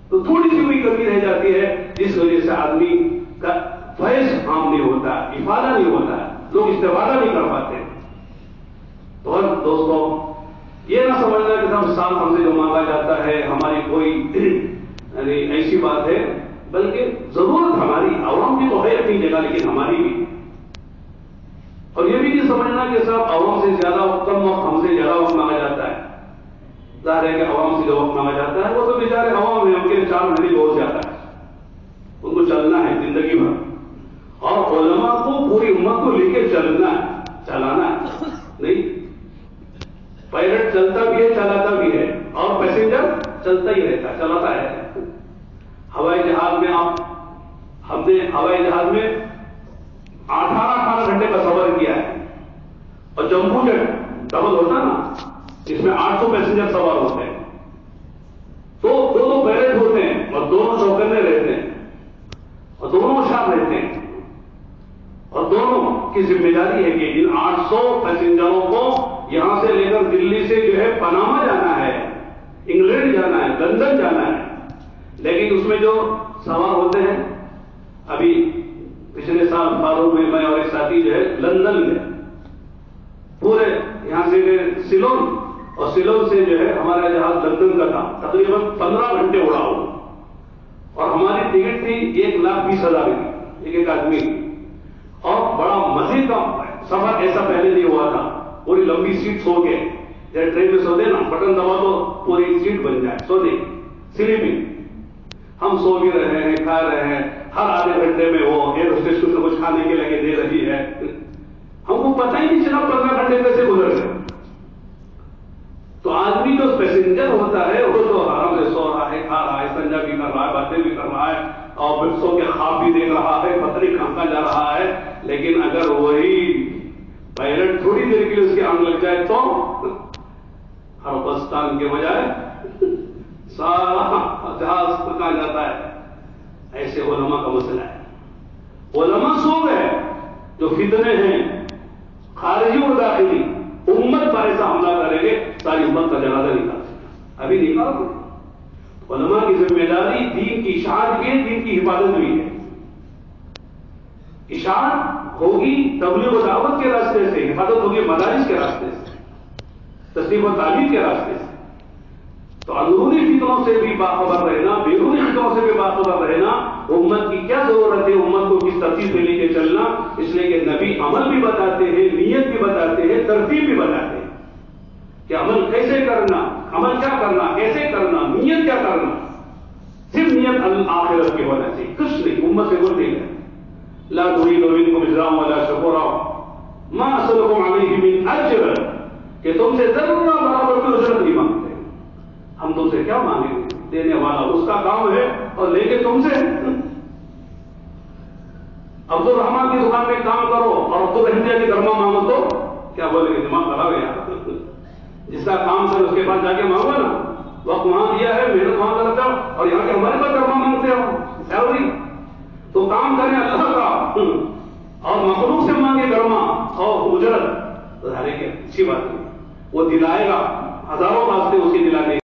Speaker 1: تو تھوڑی سی کوئی کمی رہ جاتی ہے جس وجہ سے آدمی کا فیض عام نہیں ہوتا، افادہ نہیں ہوتا، لوگ استفادہ نہیں کر پاتے. تو دوستوں یہ نہ سمجھنا کہ ہم سال ہم سے جو مانگا جاتا ہے ہماری کوئی یعنی ایسی بات ہے، بلکہ ضرورت ہماری عوام کی تو ہے اپنی جگہ، لیکن ہماری بھی. اور یہ بھی نہیں سمجھنا کہ صاحب عوام سے زیادہ کم وقت ہم سے زیادہ وقت مانگا جاتا ہے. ظاہر ہے کہ عوام سے جو وقت مانگا جاتا ہے وہ تو بیچارے عوام ہیں، ان کے 4 مہینے بہت زیادہ ہے، ان کو چلنا ہے زندگی بھر. اور علماء کو پوری امت کو لے کے چلنا ہے، چلانا ہے. نہیں، پائلٹ چلتا بھی ہے، چلاتا بھی ہے، اور پیسنجر چلتا ہی رہتا ہے، چلاتا ہے. ہوائی جہاز میں ہم نے ہوائی جہاز میں 18 گھنٹے کا سفر کیا ہے، اور جمبو جیٹ ڈبل ہوتا نا، اس میں 800 پیسنجر سوار ہوتے ہیں. تو 2 پائلٹ ہوتے ہیں اور 2 چوکنے رہتے ہیں اور دونوں شاہ رہتے ہیں، اور دونوں کی ذمہ داری ہے کہ ان 800 پیسنجروں کو یہاں سے لے کر دلی سے جو ہے پناما جانا ہے، انگلینڈ جانا ہے، لندن جانا ہے. لیکن اس میں جو سوار ہوتے ہیں، ابھی پچھلے سال فاروق میں اور ایک ساتھی جو ہے لندن میں پورے یہاں سے گئے سیلون، اور سیلون سے جو ہے ہمارا جہاز لندن کا تھا، تقریباً 15 گھنٹے اڑا ہوا، اور ہماری ٹکٹ تھی 1,20,000 کی ایک آدمی کی. اور بڑا مزے کا سفر ایسا پہلے نہیں ہوا تھا. پوری لمبی سیٹ سو کے، جب ٹرین میں سوتے نا بٹن دبا تو پوری سیٹ بن جائے سونے سلیپنگ. ہم سو بھی رہے ہیں، کھا رہے ہیں، ہر آدھے گھنٹے میں وہ ایئر ہوسٹس کو کچھ کھانے کے لگے دے رہی ہے. ہم کو پتہ ہی نہیں چلا 15 گھنٹے کیسے گزر گئے. تو آدمی جو پیسنجر ہوتا ہے وہ تو آرام سے سو رہا ہے، کھا رہا ہے، سنجا بھی کر رہا ہے، باتیں بھی کر رہا ہے، اور پھر سو کے خواب بھی دیکھ رہا ہے، پتری کھانکا جا رہا ہے. لیکن اگر وہی پائلٹ تھوڑی دیر کے لیے اس کی آنکھ لگ جائے تو ہرپستان کے بجائے سارا جہاز پکا جاتا ہے. ایسے علماء کا مسئلہ ہے. علماء سو گئے، جو فتنے ہیں خارجی اور داخلی امت پر ایسا حملہ کریں گے ساری امت کا جنازہ نکال سکتا. ابھی نکال علماء کی ذمہ داری دین کی اشاعت بھی ہے، دین کی حفاظت بھی ہے. اشاعت ہوگی تبلیغ و دعوت کے راستے سے، حفاظت ہوگی مدارس کے راستے سے، تصنیف و تعلیم کے راستے سے. تو اندرونی فتنوں سے بھی باخبر رہنا، بیرونی فتنوں سے بھی باخبر رہنا، امت کی کیا ضرورت ہے، امت کو کس ترتیب سے لے کے چلنا. اس لیے کہ نبی عمل بھی بتاتے ہیں، نیت بھی بتاتے ہیں، ترتیب بھی بتاتے ہیں کہ عمل کیسے کرنا، عمل کیا کرنا، کیسے کرنا، نیت کیا کرنا. صرف نیت آخرت کی ہونا چاہیے، کچھ نہیں. امت سے بولتے ہیں لا نريد منكم جزاء ولا شكورا ما اسألكم عليه من اجر، کہ تم سے ذرہ برابر کی اجرت نہیں مانگتے. ہم تم سے کیا مانگیں گے، دینے والا اس کا کام ہے، اور لے کے تم سے. عبد الرحمان کی دکان میں کام کرو اور عبد الرحمدیہ کی درما مانگو تو کیا بولے گے، دماغ خراب ہے یار. جس کا کام سر اس کے پاس جا کے مانگو نا، وقت وہاں دیا ہے، محنت وہاں کرتا ہو، اور یہاں کے ہمارے پاس درما مانگتے ہو سیلری. تو کام کریں اللہ کا اور مخلوق سے مانگے درما اور اجرت، تو ظاہر ہے کہ اچھی بات نہیں. وہ دلائے گا، ہزاروں واسطے اسی دلا دے